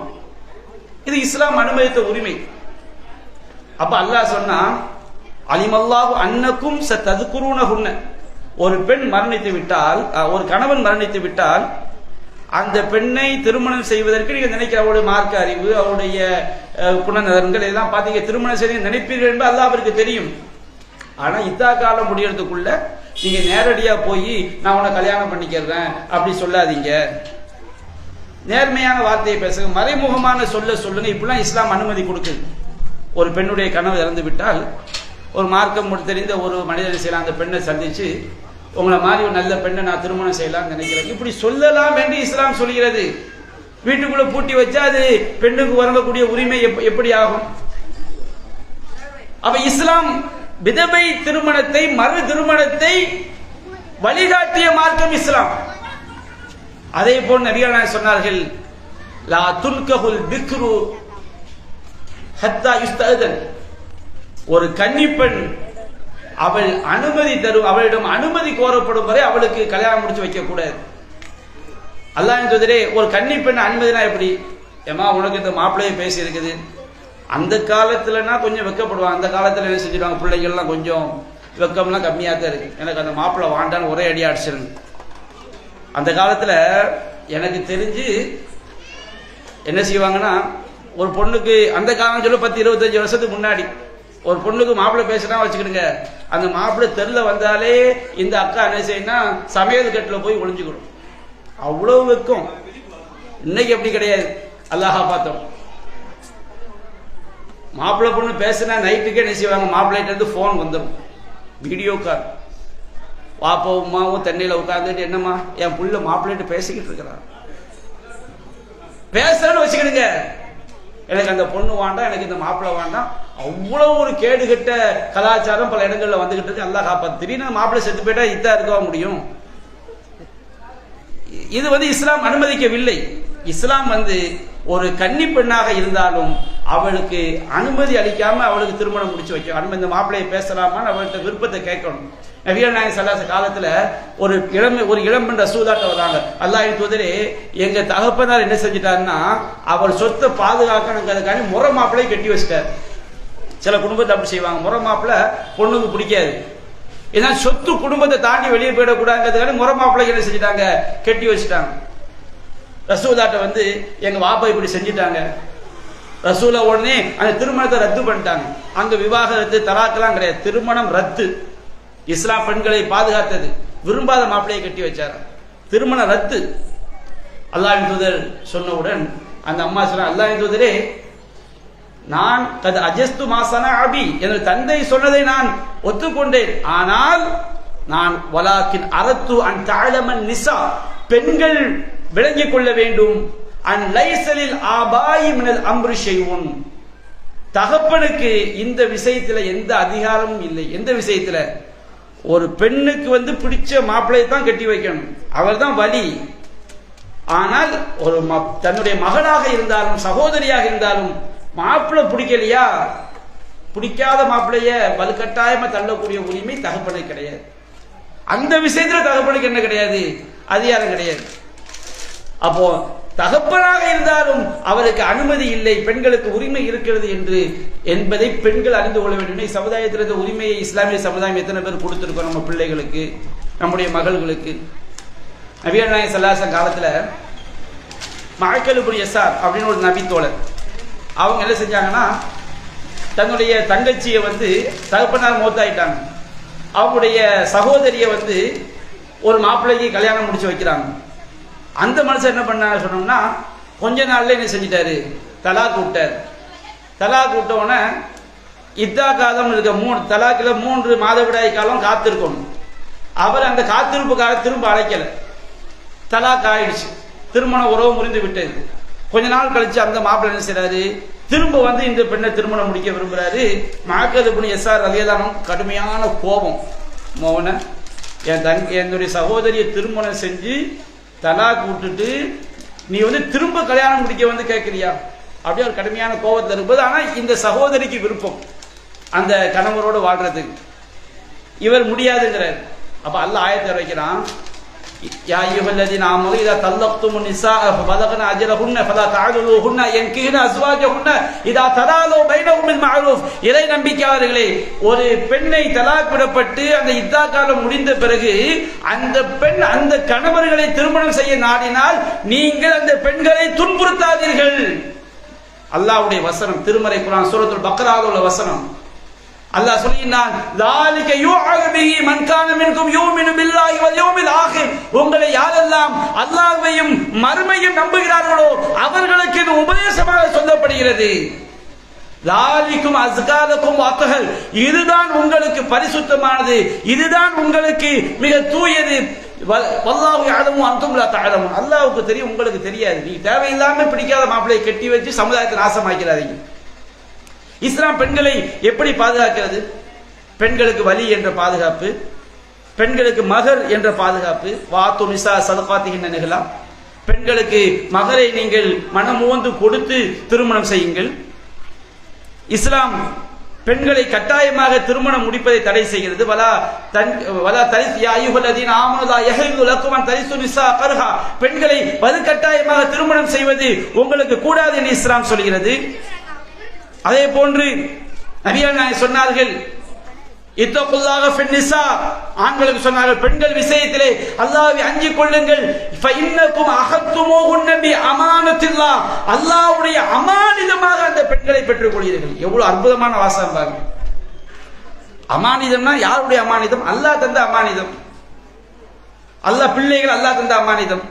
இது இஸ்லாம் அனுமதித்த உரிமை. அப்ப அல்லாஹ் சொன்னா அலிமல்லாஹு அன்னக்கும் சததுகுருனஹுன்ன, ஒரு பெண் மரணித்து விட்டால், ஒரு கணவன் மரணித்து விட்டால் அந்த பெண்ணை திருமணம் செய்வதற்கு நீங்க நினைக்கிற அவருடைய மார்க்க அறிவு, அவருடைய குணநலன்கள் எல்லாம் பாத்தீங்க, திருமணம் செய்ய நினைப்பீர்கள் என்பது அல்லாஹ்விற்கு தெரியும். ஆனா இத்தா காலம் முடியறதுக்குள்ள நீங்க நேரடியா போய் நான் உன்னை கல்யாணம் பண்ணிக்கிறேன் அப்படி சொல்லாதீங்க. நேர்மையான வார்த்தையை பேசுங்க, மறைமுகமான சொல்லுங்க. இப்படிலாம் இஸ்லாம் அனுமதி கொடுக்குது. ஒரு பெண்ணுடைய கனவு இறந்து விட்டால் ஒரு மார்க்கம் தெரிந்த ஒரு மனிதர் செய்யலாம், அந்த பெண்ணை சந்திச்சு உங்களை மாதிரி ஒரு நல்ல பெண்ணை நான் திருமணம் செய்யலாம்னு நினைக்கிறேன், இப்படி சொல்லலாம் என்று இஸ்லாம் சொல்கிறது. வீட்டுக்குள்ள பூட்டி வச்சா அது பெண்ணுக்கு வழங்கக்கூடிய உரிமை எப்படி ஆகும்? அப்ப இஸ்லாம் விதவை திருமணத்தை மறு திருமணத்தை வழிகாட்டிய மார்க்கம் இஸ்லாம். அதே போல் நபிகள் நாயகம் சொன்னார்கள், லா துன்கஹுல் பிக்ரு ஹத்தா யுஸ்தஅதன், ஒரு கன்னிப்பெண் அவள் அனுமதி அவளிடம் அனுமதி கோரப்படும் வரை அவளுக்கு கல்யாணம் முடிச்சு வைக்க கூடாது. அல்லாஹ்வின் தூதரே, ஒரு கன்னிப்பெண் அனுமதினா எப்படி? ஏமா உனக்கு இந்த மாப்பிள்ளையை பேசி இருக்குது. அந்த காலத்துலனா கொஞ்சம் வெக்கப்படுவாங்க. அந்த காலத்துல என்ன செஞ்சிருவாங்க, பிள்ளைகள்லாம் கொஞ்சம் வெக்கம்லாம் கம்மியாக தான் இருக்கு. எனக்கு அந்த மாப்பிள்ளை வாண்டான்னு ஒரே அடி அடிச்சிருங்க. அந்த காலத்துல எனக்கு தெரிஞ்சு என்ன செய்வாங்கன்னா, ஒரு பொண்ணுக்கு அந்த காலம் சொல்ல 10-25 வருஷத்துக்கு முன்னாடி ஒரு பொண்ணுக்கு மாப்பிள்ளை பேசுனா வச்சுக்கிடுங்க, அந்த மாப்பிள்ளை தெருல வந்தாலே இந்த அக்கா என்ன செய்யணும், சமையல் கட்டில் போய் ஒளிஞ்சுக்கணும். அவ்வளவு வெக்கம். இன்னைக்கு அப்படி கிடையாது. அல்லாஹா பார்த்தோம். மாப்பிள்ளை பொண்ணு பேசுனா நைட்டுக்கே என்ன செய்வாங்க, மாப்பிள்ளைகிட்ட இருந்து போன் வந்துடும், வீடியோ கால். பாப்பாவும் அம்மாவும் தண்ணியில் உட்காந்துட்டு, என்னம்மா என் புள்ள மாப்பிள்ளைகிட்ட பேசிக்கிட்டு இருக்கிறான், பேசுறேன்னு வச்சுக்கிடுங்க, எனக்கு அந்த பொண்ணு வேண்டாம், எனக்கு இந்த மாப்பிள்ளை வேண்டாம். அவ்வளவு ஒரு கேடுகட்ட கலாச்சாரம் பல இடங்கள்ல வந்துகிட்டு இருக்கு. அல்லாஹ் காப்பாத்து. திடீர்னு மாப்பிள்ளை செத்து போயிட்டா இதா இருக்கவா முடியும்? இது இஸ்லாம் அனுமதிக்கவில்லை. இஸ்லாம் ஒரு கன்னி பெண்ணாக இருந்தாலும் அவளுக்கு அனுமதி அளிக்காம அவளுக்கு திருமணம் முடிச்சு வைக்கும். அனுமதி, இந்த மாப்பிள்ளையை பேசலாமான்னு அவள்கிட்ட விருப்பத்தை கேட்கணும். நபிகள் நாயகம் ஸல்லல்லாஹு அலைஹி காலத்துல ஒரு இளம்பெண் ரசூலுல்லாஹ் வராங்க. அல்லாஹ்வின் தூதரே, எங்க தகப்பனார் என்ன செஞ்சிட்டாருன்னா, அவர் சொத்தை பாதுகாக்கணுங்கிறதுக்காண்டி முறை மாப்பிள்ளையை கட்டி வச்சிட்டார். சில குடும்பத்தை அப்படி செய்வாங்க, முறை மாப்பிள்ளை பொண்ணுக்கு பிடிக்காது, ஏன்னா சொத்து குடும்பத்தை தாண்டி வெளியே போயிடக்கூடாதுங்கிறதுக்காண்டி முறை மாப்பிள்ளைக்கு என்ன செஞ்சிட்டாங்க, கட்டி வச்சுட்டாங்க. ரசூலுல்லாஹ்ட்ட எங்க வாப்பா இப்படி செஞ்சிட்டாங்க. ரசூலா உடனே அந்த திருமணத்தை ரத்து பண்ணிட்டாங்க. அங்க விவாகரத்து தலாக்கெல்லாம் கிடையாது, திருமணம் ரத்து. இஸ்லாம் பெண்களை பாதுகாத்தது. விரும்பாத மாப்பிள்ளையை கட்டி வச்சார், திருமணம் ரத்து. அல்லாஹ்வின் தூதர் சொன்னவுடன் அந்த அம்மா சொன்ன, அல்லாஹ்வின் தூதரே, நான் அஜஸ்து மாசனா அபி, எனது தந்தை சொன்னதை நான் ஒத்துக்கொண்டேன். ஆனால் நான் வலாக்கின் அரத்து அன் தஅலமன் நிசா, பெண்கள் விளங்கிக் கொள்ள வேண்டும், அன் லைஸலில் ஆபாயி மினல் அம்ரி ஷைஉன், தகப்பனுக்கு இந்த விஷயத்துல எந்த அதிகாரமும் இல்லை. எந்த விஷயத்துல? ஒரு பெண்ணுக்கு பிடிச்ச மாப்பிள்ளையை தான் கட்டி வைக்கணும், அவர் தான் வலி. ஆனால் ஒரு தன்னுடைய மகளாக இருந்தாலும் சகோதரியாக இருந்தாலும் மாப்பிள்ளை பிடிக்கலையா, பிடிக்காத மாப்பிள்ளைய வலுக்கட்டாயமா தள்ளக்கூடிய உரிமை தகப்பனுக்கு கிடையாது. அந்த விஷயத்துல தகப்பனுக்கு என்ன கிடையாது, அதிகாரம் கிடையாது. அப்போ தகப்பனாக இருந்தாலும் அவருக்கு அனுமதி இல்லை, பெண்களுக்கு உரிமை இருக்கிறது என்பதை பெண்கள் அறிந்து கொள்ள வேண்டும். சமுதாயத்தில் இந்த உரிமையை இஸ்லாமிய சமுதாயம் எத்தனை பேர் கொடுத்திருக்கோம் நம்ம பிள்ளைகளுக்கு, நம்முடைய மகள்களுக்கு. நபிகள் நாயகம் ஸல்லல்லாஹு அலைஹி காலத்துல மஅக்கல் இப்னு யஸார் அப்படின்னு ஒரு நபி தோழர், அவங்க என்ன செஞ்சாங்கன்னா, தன்னுடைய தங்கச்சியை தகப்பனார் மௌத்தாயிட்டாங்க, அவங்களுடைய சகோதரியை ஒரு மாப்பிள்ளைக்கு கல்யாணம் முடிச்சு வைக்கிறாங்க. அந்த மனுஷன் என்ன பண்ண சொன்னோம்னா, கொஞ்ச நாள்ல என்ன செஞ்சிட்டாரு, தலாக் விட்டார். தலாக் விட்டவுடனே இத்தா காலம் இருக்க, தலாக்கில் 3 மாதவிடாய் காலம் காத்திருக்கணும். அவர் அந்த காத்திருப்பு காலம் திரும்ப அழைக்கல, தலாக் ஆயிடுச்சு, திருமண உறவு முறிந்து விட்டது. கொஞ்ச நாள் கழிச்சு அந்த மாப்பிள்ளை என்ன செய்யறாரு, திரும்ப இந்த பெண்ணை திருமணம் முடிக்க விரும்புறாரு. மஅக்கல் இப்னு யஸார் ரலியல்லாஹு அன்ஹு கடுமையான கோபம், மோன என்னுடைய சகோதரியை திருமணம் செஞ்சு தலாக் விட்டுட்டு நீ திரும்ப கல்யாணம் முடிக்க கேட்கிறியா, அப்படியே ஒரு கடுமையான கோபத்தில் இருப்பது. ஆனா இந்த சகோதரிக்கு விருப்பம் அந்த கணவரோடு வாழ்றதுக்கு, இவர் முடியாதுங்கிறார். அப்ப அல்லாஹ் ஆயத்தை வைக்கிறான், யா அய்யுஹல்லதீன ஆமனூ இதா தல்லக்துமுன் நிஸாஅ ஃபபலகன அஜலஹுன்ன ஃபலா தஅதுலுஹுன்ன யன்கிஹ்ன அஸ்வாஜஹுன்ன இதா தராலு பைனஹும் பில் மஅரூஃப். இறை நம்பிக்கையாளர்களே, ஒரு பெண்ணை தலாக் விடப்பட்டு அந்த இத்தா காலம் முடிந்த பிறகு அந்த பெண் அந்த கணவர்களை திருமணம் செய்ய நாடினால் நீங்கள் அந்த பெண்களை துன்புறுத்தாதீர்கள். அல்லாஹ்வுடைய வசனம், திருமறை குர்ஆன் சூரத்துல் பக்ராவில் உள்ள வசனம். அல்லாஹ் சொல்கிறான், ذَلِكَ يُوعَظُ بِهِ مَنْ كَانَ مِنْكُمْ يُؤْمِنُ بِاللَّهِ وَالْيَوْمِ الْآخِرِ. உங்களை யாரெல்லாம் அல்லாஹ்வையும் மறுமையும் நம்புகிறார்களோ அவர்களுக்கு இது உபதேசமாக சொல்லப்படுகிறது. ذَلِكُمْ أَزْكَى لَكُمْ وَأَطْهَرُ. இதுதான் உங்களுக்கு பரிசுத்தமானது, இதுதான் உங்களுக்கு மிக தூயது. வல்லாஹு யஅலமு அன்தும் லா தஅலமூன். அல்லாஹ்வுக்கு தெரியும், உங்களுக்கு தெரியாது. நீ தேவையில்லாம பிடிக்காத மாப்பிளையை கட்டி வச்சு சமுதாயத்தை நாசமாக்கிறாதீங்க. இஸ்லாம் பெண்களை எப்படி பாதுகாக்கிறது? பெண்களுக்கு வலி என்ற பாதுகாப்பு, பெண்களுக்கு மகர் என்ற பாதுகாப்பு. வாத்து நிசா சதகாத்திஹின்ன நிகழா, பெண்களுக்கு மகரை நீங்கள் மனமுவந்து கொடுத்து திருமணம் செய்யுங்கள். இஸ்லாம் பெண்களை கட்டாயமாக திருமணம் முடிப்பதை தடை செய்கிறது. பெண்களை வலுக்கட்டாயமாக திருமணம் செய்வது உங்களுக்கு கூடாது என்று இஸ்லாம் சொல்கிறது. அதே போன்று நபிகள் நாயகம் சொன்னார்கள், இத்தகுல்லாஹ ஃபின்னிஸா, ஆண்களுக்கு சொன்னார்கள் பெண்கள் விஷயத்திலே அல்லாஹ்வை அஞ்சிக் கொள்ளுங்கள். ஃபஇன்னகும் அஹத்துமூஹுன்ன பி அமானத்தில்லாஹ், அல்லாஹ்வுடைய அமானிதமாக அந்த பெண்களை பெற்றுக் கொள்கிறீர்கள். எவ்வளவு அற்புதமான வாசகம் பாருங்க. அமானிதம்னா யாருடைய அமானிதம்? அல்லாஹ் தந்த அமானிதம். அல்லாஹ் பிள்ளைகள் அல்லாஹ் தந்த அமானிதம்.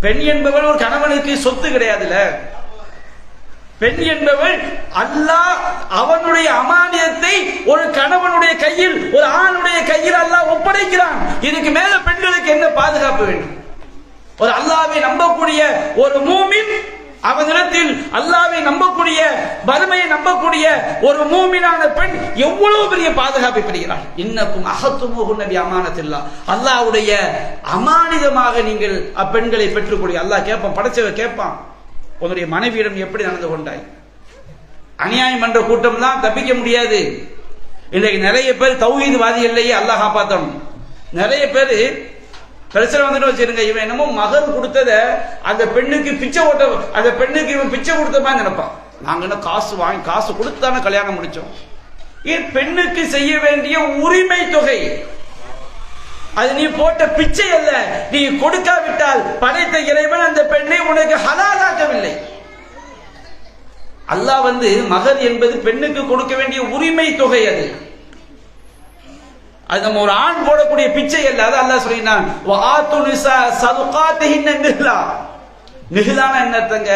பெண் என்பவள் ஒரு கணவனுக்கு சொத்து கிடையாதுல்ல. பெண் என்பவள் அல்லாஹ் அவனுடைய அமானியத்தை ஒரு கணவனுடைய கையில், ஒரு ஆணுடைய கையில் அல்லாஹ் ஒப்படைக்கிறான். இதுக்கு மேல பெண்களுக்கு என்ன பாதுகாப்பு வேண்டும்? ஒரு அல்லாஹ்வை நம்பக்கூடிய ஒரு மூமின், அவனிடத்தில் அல்லாஹ்வை நம்பக்கூடிய, வறுமையை நம்பக்கூடிய ஒரு மூமினான பெண் எவ்வளவு பெரிய பாதுகாப்பை பெறுகிறார். இன்னக்கும் அஹத்துமூஹுன்ன பி அமானத்தில்லாஹ், அல்லாஹ்வுடைய அமானிதமாக நீங்கள் அப்பெண்களை பெற்றுக்கொள்ளுங்கள். அல்லாஹ் கேட்பான், படைச்சவன் கேட்பான், உன்னுடைய மனைவியிடம் எப்படி நடந்து கொண்டாய்? அநியாயம் பண்ற கூட்டம் தான் தப்பிக்க முடியாது. இன்றைக்கு நிறைய பேர் தௌஹீத்வாதி இல்லையே, அல்லாஹ் காப்பாத்தணும். நிறைய பேர் பிரச்சனை வந்துட்டு வச்சிருங்க, இவன் என்னமோ மகர் கொடுத்தத அந்த பெண்ணுக்கு பிச்சை ஓட்ட, அந்த பெண்ணுக்கு இவன் பிச்சை கொடுத்த மாதிரி நினைப்பான். நாங்க என்ன காசு வாங்கி காசு கொடுத்தானே கல்யாணம் முடிச்சோம். பெண்ணுக்கு செய்ய வேண்டிய உரிமை தொகை, அது நீ போட்ட பிச்சை அல்ல. நீ கொடுக்காவிட்டால் படைத்த இறைவன் அந்த பெண்ணை உனக்கு ஹலாலாக்கவில்லை. அல்லாஹ் மகர் என்பது பெண்ணுக்கு கொடுக்க வேண்டிய உரிமை தொகை. அது நம்ம ஒரு ஆண் போடக்கூடிய பிச்சை அல்ல. அது அல்லாஹ் சொல்லினான், வஆத்து நிஸா ஸதுகாத்திஹின்ன நிஹ்லா. நிஹ்லானா என்னங்க?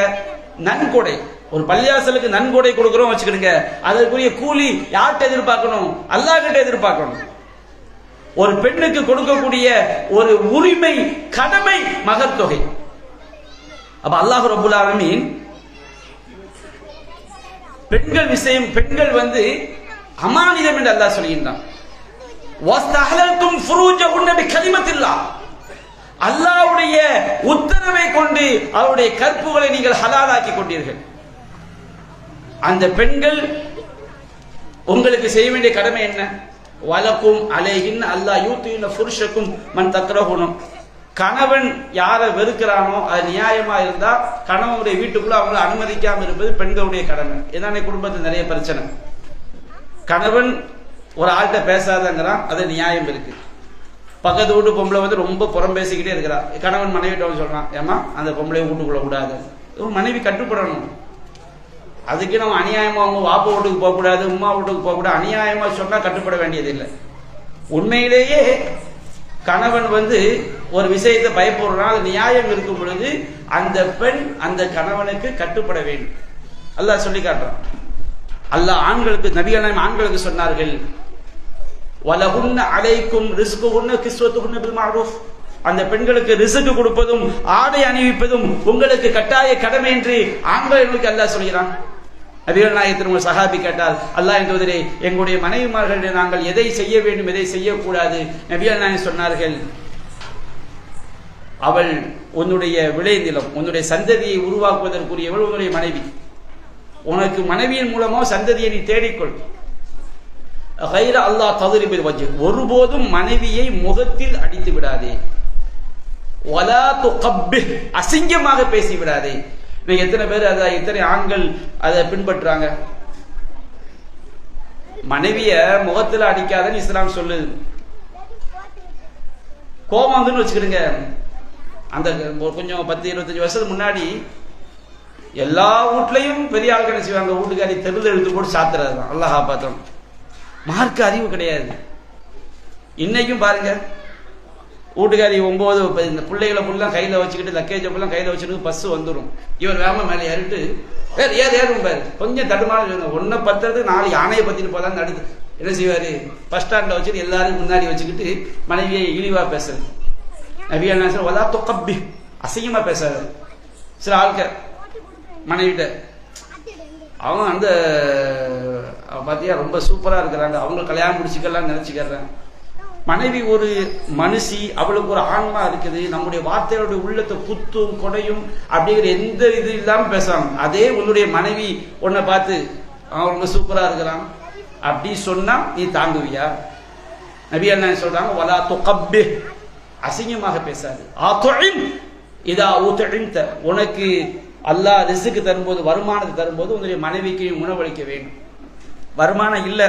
நன்கொடை. ஒரு பள்ளியாசலுக்கு நன்கொடை கொடுக்கிறோம் வச்சுக்கிடுங்க, அதற்குரிய கூலி யார்கிட்ட எதிர்பார்க்கணும்? அல்லாஹ் கிட்ட எதிர்பார்க்கணும். ஒரு பெண்ணுக்கு கொடுக்கக்கூடிய ஒரு உரிமை, கடமை மகர் தொகை. அப்ப அல்லாஹ் ரப்பல் ஆலமீன் பெண்கள் விஷயம், பெண்கள் அமானிதம் என்று அல்லாஹ் சொல்கின்றான். வஸ்தஹலல்தும் ஃபுரூஜஹுன்ன பிகலிமத்தில்லாஹ், அல்லாஹ்வுடைய உத்தரவை கொண்டு அவருடைய கற்புகளை நீங்கள் ஹலாலாக்கி கொண்டீர்கள். அந்த பெண்கள் உங்களுக்கு செய்ய வேண்டிய கடமை என்ன? வலக்கும் அலைஹின் அல்லா யூத்தின ஃபுருஷக்கும் மன் தக்ரஹுனும். கணவன் யாரை வெறுக்கிறானோ அது நியாயமா இருந்தா கணவனுடைய வீட்டுக்குள்ள அவங்களை அனுமதிக்காம இருப்பது பெண்களுடைய கடமை. ஏன்னா குடும்பத்தில் நிறைய பிரச்சனை. கணவன் ஒரு ஆள்கிட்ட பேசாதங்கிறான், அது நியாயம் இருக்கு. பக்கத்து வீட்டு பொம்பளை ரொம்ப புறம் பேசிக்கிட்டே இருக்கிறா. கணவன் மனைவிட்ட சொல்றான், ஏமா அந்த பொம்பளை வீட்டுக்குள்ள கூடாது. ஒரு மனைவி கட்டுப்படணும். அதுக்கு நம்ம அநியாயமா அவங்க வாப்பா வீட்டுக்கு போகக்கூடாது, உமா வீட்டுக்கு போகக்கூடாது, அநியாயமா சொன்னா கட்டுப்பட வேண்டியது இல்லை. உண்மையிலேயே கணவன் ஒரு விஷயத்தை பயப்படுறான், அது நியாயம் இருக்கும் பொழுது அந்த பெண் அந்த கணவனுக்கு கட்டுப்பட வேண்டும். அல்லாஹ் சொல்லி காட்டுறான். அல்லாஹ் ஆண்களுக்கு, நபிகள் ஆண்களுக்கு சொன்னார்கள், வலஹுன்ன அலைக்கும் ரிஸ்குஹுன்ன கிஸ்வத்துஹுன்ன பில் மஅரூஃப். அந்த பெண்களுக்கு ரிஸ்க் கொடுப்பதும் ஆடை அணிவிப்பதும் உங்களுக்கு கட்டாய கடமை என்று ஆண்களுக்கு அல்லாஹ் சொல்கிறான். நபிகள் நாயகத்தின் சஹாபி கேட்டால், அல்லாஹ் என்பதிலே எங்களுடைய மனைவிமார்களிடம் நாங்கள் எதை செய்ய வேண்டும், எதை செய்யக்கூடாது? நபிகள் நாயகம் சொன்னார்கள், அவள் உன்னுடைய விளைநிலம், உன்னுடைய சந்ததியை உருவாக்குவதற்குரியவள் உன்னுடைய மனைவி. உனக்கு மனைவியின் மூலமோ சந்ததியை நீ தேடிக்கொள். கைர அல்லாஹ் ததுரிபில் வஜ், ஒருபோதும் மனைவியை முகத்தில் அடித்து விடாதே. வலா துகப்பிஹ், அசிங்கமாக பேசி விடாதே. எத்தனை பேர் எத்தனை ஆண்கள் அதை பின்பற்றாங்க? மனைவிய முகத்துல அடிக்காதன்னு இஸ்லாம் சொல்லுது. கோபம் வச்சுக்கிடுங்க. அந்த கொஞ்சம் 10-25 வருஷத்துக்கு முன்னாடி எல்லா வீட்லையும் பெரிய ஆள் என்ன செய்வாங்க, வீட்டுக்காரி தெருவில் எழுத்து போட்டு சாத்துறது தான். அல்லாஹ் காப்பாத்தோம். மார்க்க அறிவு கிடையாது. இன்னைக்கும் பாருங்க, வீட்டுக்காரி 9 இந்த பிள்ளைகளை ஃபுல்லாக கையில் வச்சுக்கிட்டு, லக்கேஜ் ஃபுல்லாக கையில் வச்சுக்கிட்டு பஸ் வந்துடும். இவர் வேகமாக மேலே ஏறிட்டு ஏறும் பாரு, கொஞ்சம் தடுமாறு ஒன்றை பத்துறது 4 யானையை பற்றிட்டு போதான்னு அடுத்து என்ன செய்வார்? பஸ் ஸ்டாண்டில் வச்சுட்டு எல்லாரும் முன்னாடி வச்சுக்கிட்டு மனைவியை இழிவாக பேசுறது. நபிகள் நாயகம் வலா துகப்பி, அசிங்கமாக பேசாது. சில ஆட்கள் மனைவிட்ட அவங்க பார்த்தியா ரொம்ப சூப்பராக இருக்கிறாங்க, அவங்க கல்யாணம் முடிச்சுக்கலாம்னு நினச்சிக்கிறேன். மனைவி ஒரு மனுஷி, அவளுக்கு ஒரு ஆன்மா இருக்குது. நம்முடைய வார்த்தையோட உள்ளத்தை குத்தும் கொடையும் அப்படிங்கிற எந்த இது இல்லாமல் பேசுவாங்க. அதே உன்னுடைய மனைவி உன்னை பார்த்து அவன் ரொம்ப சூப்பராக இருக்கிறான் அப்படி சொன்னா நீ தாங்குவியா? நபி என்ன சொல்றாங்க, வலா துகப்பி, அசிங்கமாக பேசாது. ஆதுஇம் இதா ஊதுஇம்த, உனக்கு அல்லாஹ் ரிஸ்க் தரும்போது, வருமானத்தை தரும்போது உன்னுடைய மனைவிக்கு உணவளிக்க வேண்டும். வருமானம் இல்லை,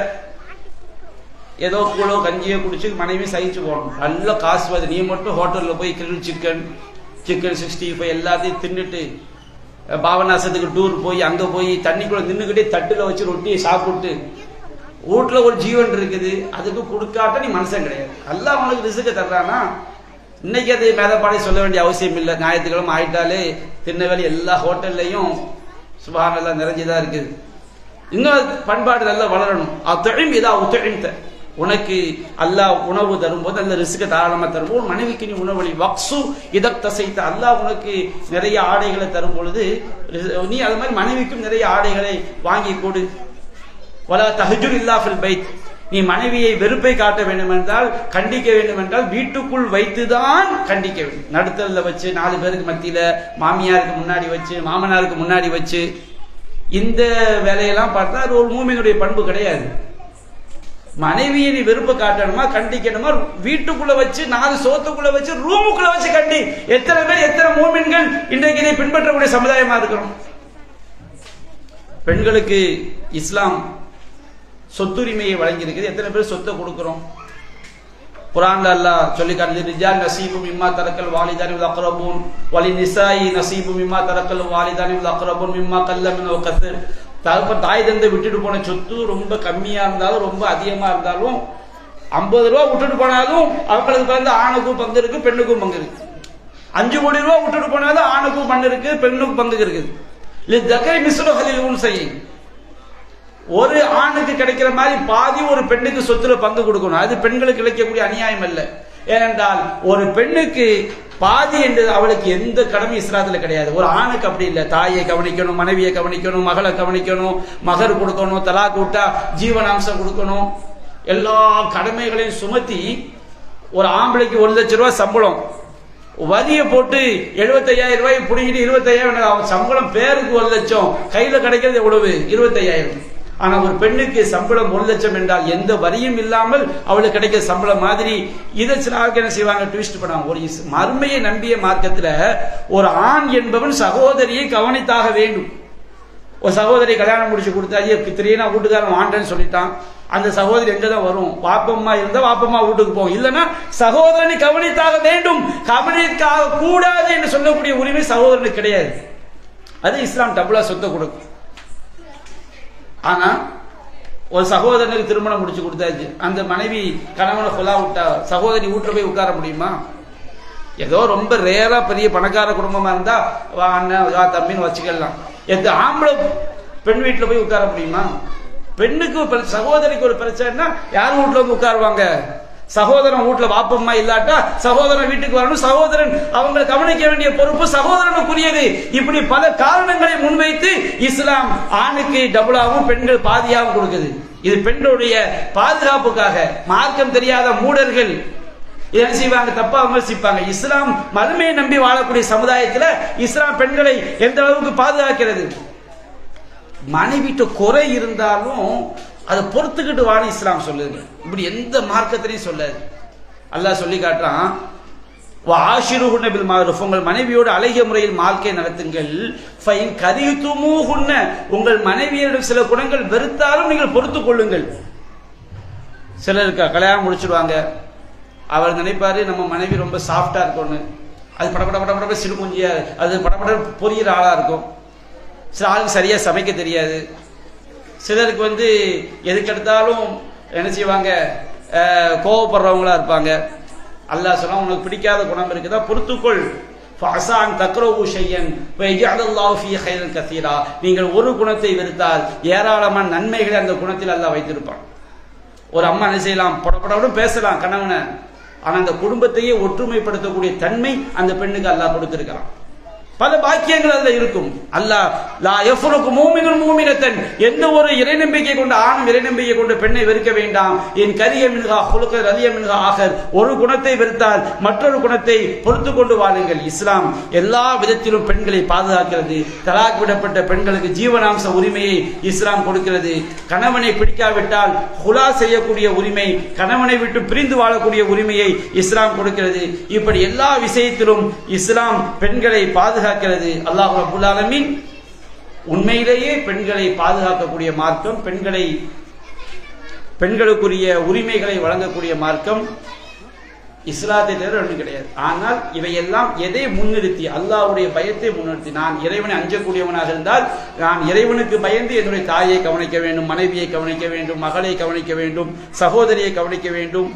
ஏதோ கூழோ கஞ்சியோ குடிச்சு மனைவி சகிச்சு போகணும். நல்ல காசு வருது, நீ மட்டும் ஹோட்டலில் போய் கிரில் சிக்கன் 65 எல்லாத்தையும் தின்னுட்டு பாபநாசத்துக்கு டூர் போய் அங்கே போய் தண்ணிக்குள்ள நின்றுக்கிட்டே தட்டில் வச்சு ரொட்டியை சாப்பிட்டு வீட்டில் ஒரு ஜீவன் இருக்குது, அதுக்கு கொடுக்காட்ட நீ மனுஷன் கிடையாது. எல்லாம் அவனுக்கு ரிசுக்கு தர்றானா? இன்னைக்கு அது மேதப்பாடி சொல்ல வேண்டிய அவசியம் இல்லை. ஞாயிற்றுக்கிழமை ஆயிட்டாலே திருநெல்வேலி எல்லா ஹோட்டல்லையும் சுபஹானல்லாஹ் நிறைஞ்சுதான் இருக்குது. இன்னும் பண்பாடு நல்லா வளரணும். அத்தொழில் இதா உத்தொழித்த, உனக்கு அல்லாஹ் உணவு தரும்போது நல்ல ரிஸ்க தாராளமா தரும்போது மனைவிக்கு நீ உணவளி வக்சு இதத்தசைத்த, அல்லாஹ் உனக்கு நிறைய ஆடைகளை தரும் பொழுது நீ அது மாதிரி மனைவிக்கும் நிறைய ஆடைகளை வாங்கி கொடு. வலா தஹஜுர் இல்லா ஃபில் பைத், நீ மனைவியை வெறுப்பை காட்ட வேண்டும் என்றால், கண்டிக்க வேண்டும் என்றால் வீட்டுக்குள் வைத்துதான் கண்டிக்க வேண்டும். நடுத்தல வச்சு 4 பேருக்கு மத்தியில மாமியாருக்கு முன்னாடி வச்சு மாமனாருக்கு முன்னாடி வச்சு இந்த வேலையெல்லாம் பார்த்தா அது ஒரு மூமினுடைய பண்பு கிடையாது. மனைவியை நீ வெறுப்பை காட்டணுமா கண்டிக்கணுமா வீட்டுக்குள்ள வச்சு 4 சோத்துக்குள்ள வச்சு ரூமுக்குள்ள வச்சு கண்டி. எத்தனை பேர் எத்தனை மூமின்கள் இன்றைக்கு இதை பின்பற்றக்கூடிய சமுதாயமா இருக்கிறோம். பெண்களுக்கு இஸ்லாம் சொத்துரிமையை வழங்கி இருக்குது. எத்தனை பேர் சொத்தை கொடுக்கிறோம்? குர்ஆன்ல அல்லாஹ் சொல்லி காட்டுது, ரிஜால் நஸீபு மிம்மா தரக்கல் வாலிதானி வல் அக்ரபூன் வலி நிசாயி நஸீபு மிம்மா தரக்கல் வாலிதானி வல் அக்ரபூன் மிம்மா கல்ல மின் வகஸர். தாய் தந்தை விட்டுட்டு போன சொத்து ரொம்ப கம்மியா இருந்தாலும் ரொம்ப அதிகமா இருந்தாலும் 50 ரூபா விட்டுட்டு போனாலும் அவங்களுக்கு வந்து ஆணுக்கும் பங்கு இருக்கு பெண்ணுக்கும் பங்கு இருக்கு. 5 கோடி ரூபா விட்டுட்டு போனாலும் ஆணுக்கும் பங்கு இருக்கு பெண்ணுக்கும் பங்கு இருக்குது. ஒரு ஆணுக்கு கிடைக்கிற மாதிரி பாதி ஒரு பெண்ணுக்கு சொத்துல பங்கு கொடுக்கணும். அது பெண்களுக்கு கிடைக்கக்கூடிய அநியாயம் அல்ல. ஏனென்றால் ஒரு பெண்ணுக்கு பாதி என்று அவளுக்கு எந்த கடமை இஸ்லாத்துல கிடையாது. ஒரு ஆணுக்கு அப்படி இல்லை. தாயை கவனிக்கணும், மனைவியை கவனிக்கணும், மகளை கவனிக்கணும், மகர் கொடுக்கணும், தலாக் விட்டா ஜீவனாம்சம் கொடுக்கணும், எல்லா கடமைகளையும் சுமத்தி ஒரு ஆம்பளைக்கு 1 லட்சம் ரூபாய் சம்பளம் வரியை போட்டு 75,000 ரூபாய் பிடிங்கிட்டு 25,000 சம்பளம், பேருக்கு 1 லட்சம், கையில கிடைக்கிறது எவ்வளவு? 25,000. ஆனா ஒரு பெண்ணுக்கு சம்பளம் 1 லட்சம் என்றால் எந்த வரியும் இல்லாமல் அவளுக்கு கிடைக்கிற சம்பளம் மாதிரி. இதை சில ஆட்கள் என்ன செய்வாங்க, ட்விஸ்ட் பண்ணுவாங்க. ஒரு மறுமையை நம்பிய மார்க்கத்துல ஒரு ஆண் என்பவன் சகோதரியை கவனித்தாக வேண்டும். ஒரு சகோதரி கல்யாணம் முடிச்சு கொடுத்தாச்சு, திடீர்னு வீட்டுக்காரன் வாண்டேன்னு சொல்லிட்டான். அந்த சகோதரி எங்கதான் வரும்? வாப்பம்மா இருந்தா வாப்பம்மா வீட்டுக்கு போகும், இல்லைன்னா சகோதரனை கவனித்தாக வேண்டும். கவனித்தாக கூடாது என்று சொல்லக்கூடிய உரிமை சகோதரனுக்கு கிடையாது. அது இஸ்லாம் டபுளா சொத்தை கொடுக்கும். ஆனா ஒரு சகோதரனுக்கு திருமணம் முடிச்சு கொடுத்தாச்சு, அந்த மனைவி கணவனை கொலா விட்டா, சகோதரி வீட்டுல போய் உட்கார முடியுமா? ஏதோ ரொம்ப ரேரா பெரிய பணக்கார குடும்பமா இருந்தா வா அண்ணன் வா தம்பின்னு வச்சுக்கலாம். எந்த ஆம்பளை பெண் வீட்டுல போய் உட்கார முடியுமா? பெண்ணுக்கு சகோதரிக்கு ஒரு பிரச்சனைனா யார் வீட்டுல வந்து உட்காருவாங்க? சகோதரன் வீட்டுல வாப்பம்மா இல்லாட்டா சகோதரன் வீட்டுக்கு வரணும். சகோதரன் அவங்களை கவனிக்க வேண்டிய பொறுப்பு சகோதரனுக்குரியது. இப்படி பல காரணங்களை முன்வைத்து இஸ்லாம் ஆணுக்கு டபுளாகவும் பெண்கள் பாதியாகவும் கொடுக்குது. இது பெண்களுடைய பாதுகாப்புக்காக. மார்க்கம் தெரியாத மூடர்கள் என்ன செய்வாங்க? தப்பா விமர்சிப்பாங்க. இஸ்லாம் மறுமையை நம்பி வாழக்கூடிய சமுதாயத்துல இஸ்லாம் பெண்களை எந்த அளவுக்கு பாதுகாக்கிறது? மனைவிட்ட குறை இருந்தாலும் அதை பொறுத்துக்கிட்டு வாழ இஸ்லாம் சொல்லுங்க. இப்படி எந்த மார்க்கத்திலையும் சொல்லாது. அல்லாஹ் சொல்லி காட்டுறான், வாஷிருஹுன்ன பில் மஅரூஃப், உங்கள் மனைவியோடு அழகிய முறையில் வாழ்க்கை நடத்துங்கள். ஃபைன் கரிஹ்துமூஹுன்ன, உங்கள் மனைவியரிடம் சில குணங்கள் வெறுத்தாலும் நீங்கள் பொறுத்துக் கொள்ளுங்கள். சிலருக்கு கல்யாணம் முடிச்சிடுவாங்க, அவர் நினைப்பாரு நம்ம மனைவி ரொம்ப சாஃப்டா இருக்கும்னு. அது படப்பட படப்பட சிறுமுஞ்சியா, அது படப்பட பொரியிற ஆளா இருக்கும். சில ஆளுக்கு சரியா சமைக்க தெரியாது. சிலருக்கு வந்து எதுக்கெடுத்தாலும் என்ன செய்வாங்க, கோவப்படுறவங்களா இருப்பாங்க. அல்லாஹ் சொன்னா உனக்கு பிடிக்காத குணம் இருக்குதா பொறுத்துக்கொள். நீங்கள் ஒரு குணத்தை வெறுத்தால் ஏராளமான நன்மைகளை அந்த குணத்தில் அல்லாஹ் வைத்திருப்பான். ஒரு அம்மா என்ன செய்யலாம், படப்படவும் பேசலாம் கணவனை, ஆனா அந்த குடும்பத்தையே ஒற்றுமைப்படுத்தக்கூடிய தன்மை அந்த பெண்ணுக்கு அல்லாஹ் கொடுத்திருக்கிறான். பல பாக்கியங்கள் அதுல இருக்கும். அல்லாஹ் லா யஃப்ருக்கு மூமினுன் மூமினத்தன், எந்த ஒரு இறைநம்பிக்கை கொண்ட ஆணும் இறைநம்பிக்கை கொண்ட பெண்ணை வெறுக்க வேண்டாம். என் கரிய மின்ஹா ஹுலுக ரலிய மின்ஹா ஆகர், ஒரு குணத்தை வெறுத்தால் மற்றொரு குணத்தை பொறுத்து கொண்டு வாழுங்கள். இஸ்லாம் எல்லா விதத்திலும் பெண்களை பாதுகாக்கிறது. தலாக் விடப்பட்ட பெண்களுக்கு ஜீவனாம்ச உரிமையை இஸ்லாம் கொடுக்கிறது. கணவனை பிடிக்காவிட்டால் ஹுலா செய்யக்கூடிய உரிமை, கணவனை விட்டு பிரிந்து வாழக்கூடிய உரிமையை இஸ்லாம் கொடுக்கிறது. இப்படி எல்லா விஷயத்திலும் இஸ்லாம் பெண்களை பாதுகாக்கிறது. அல்லாஹ் ரப்பல் ஆலமீன் உண்மையிலேயே பெண்களை பாதுகாக்கக்கூடிய மார்க்கம், பெண்களை பெண்களுக்குரிய உரிமைகளை வழங்கக்கூடிய மார்க்கம் இஸ்லாத்தை தவிர ஒன்றும் கிடையாது. ஆனால் இவையெல்லாம் எதை முன்னிறுத்தி, அல்லாஹ்வுடைய பயத்தை முன்னிறுத்தி, நான் இறைவனை அஞ்சக்கூடியவனாக இருந்தால் நான் இறைவனுக்கு பயந்து என்னுடைய தாயை கவனிக்க வேண்டும், மனைவியை கவனிக்க வேண்டும், மகளை கவனிக்க வேண்டும், சகோதரியை கவனிக்க வேண்டும்,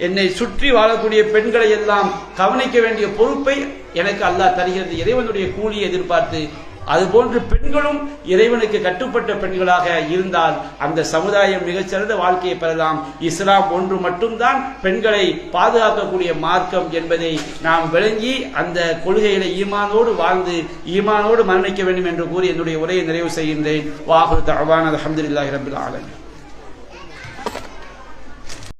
என்னை சுற்றி வாழக்கூடிய பெண்களை எல்லாம் கவனிக்க வேண்டிய பொறுப்பை எனக்கு அல்லாஹ் தருகிறது, இறைவனுடைய கூலியை எதிர்பார்த்து. அதுபோன்று பெண்களும் இறைவனுக்கு கட்டுப்பட்ட பெண்களாக இருந்தால் அந்த சமுதாயம் மிகச்சிறந்த வாழ்க்கையை பெறலாம். இஸ்லாம் ஒன்று மட்டும்தான் பெண்களை பாதுகாக்கக்கூடிய மார்க்கம் என்பதை நாம் விளங்கி அந்த கொள்கைகளை ஈமானோடு வாழ்ந்து ஈமானோடு மரணிக்க வேண்டும் என்று கூறி என்னுடைய உரையை நிறைவு செய்கின்றேன். வாஹிரு தஅவானா அல்ஹம்துலில்லாஹி ரப்பில் ஆலமீன்.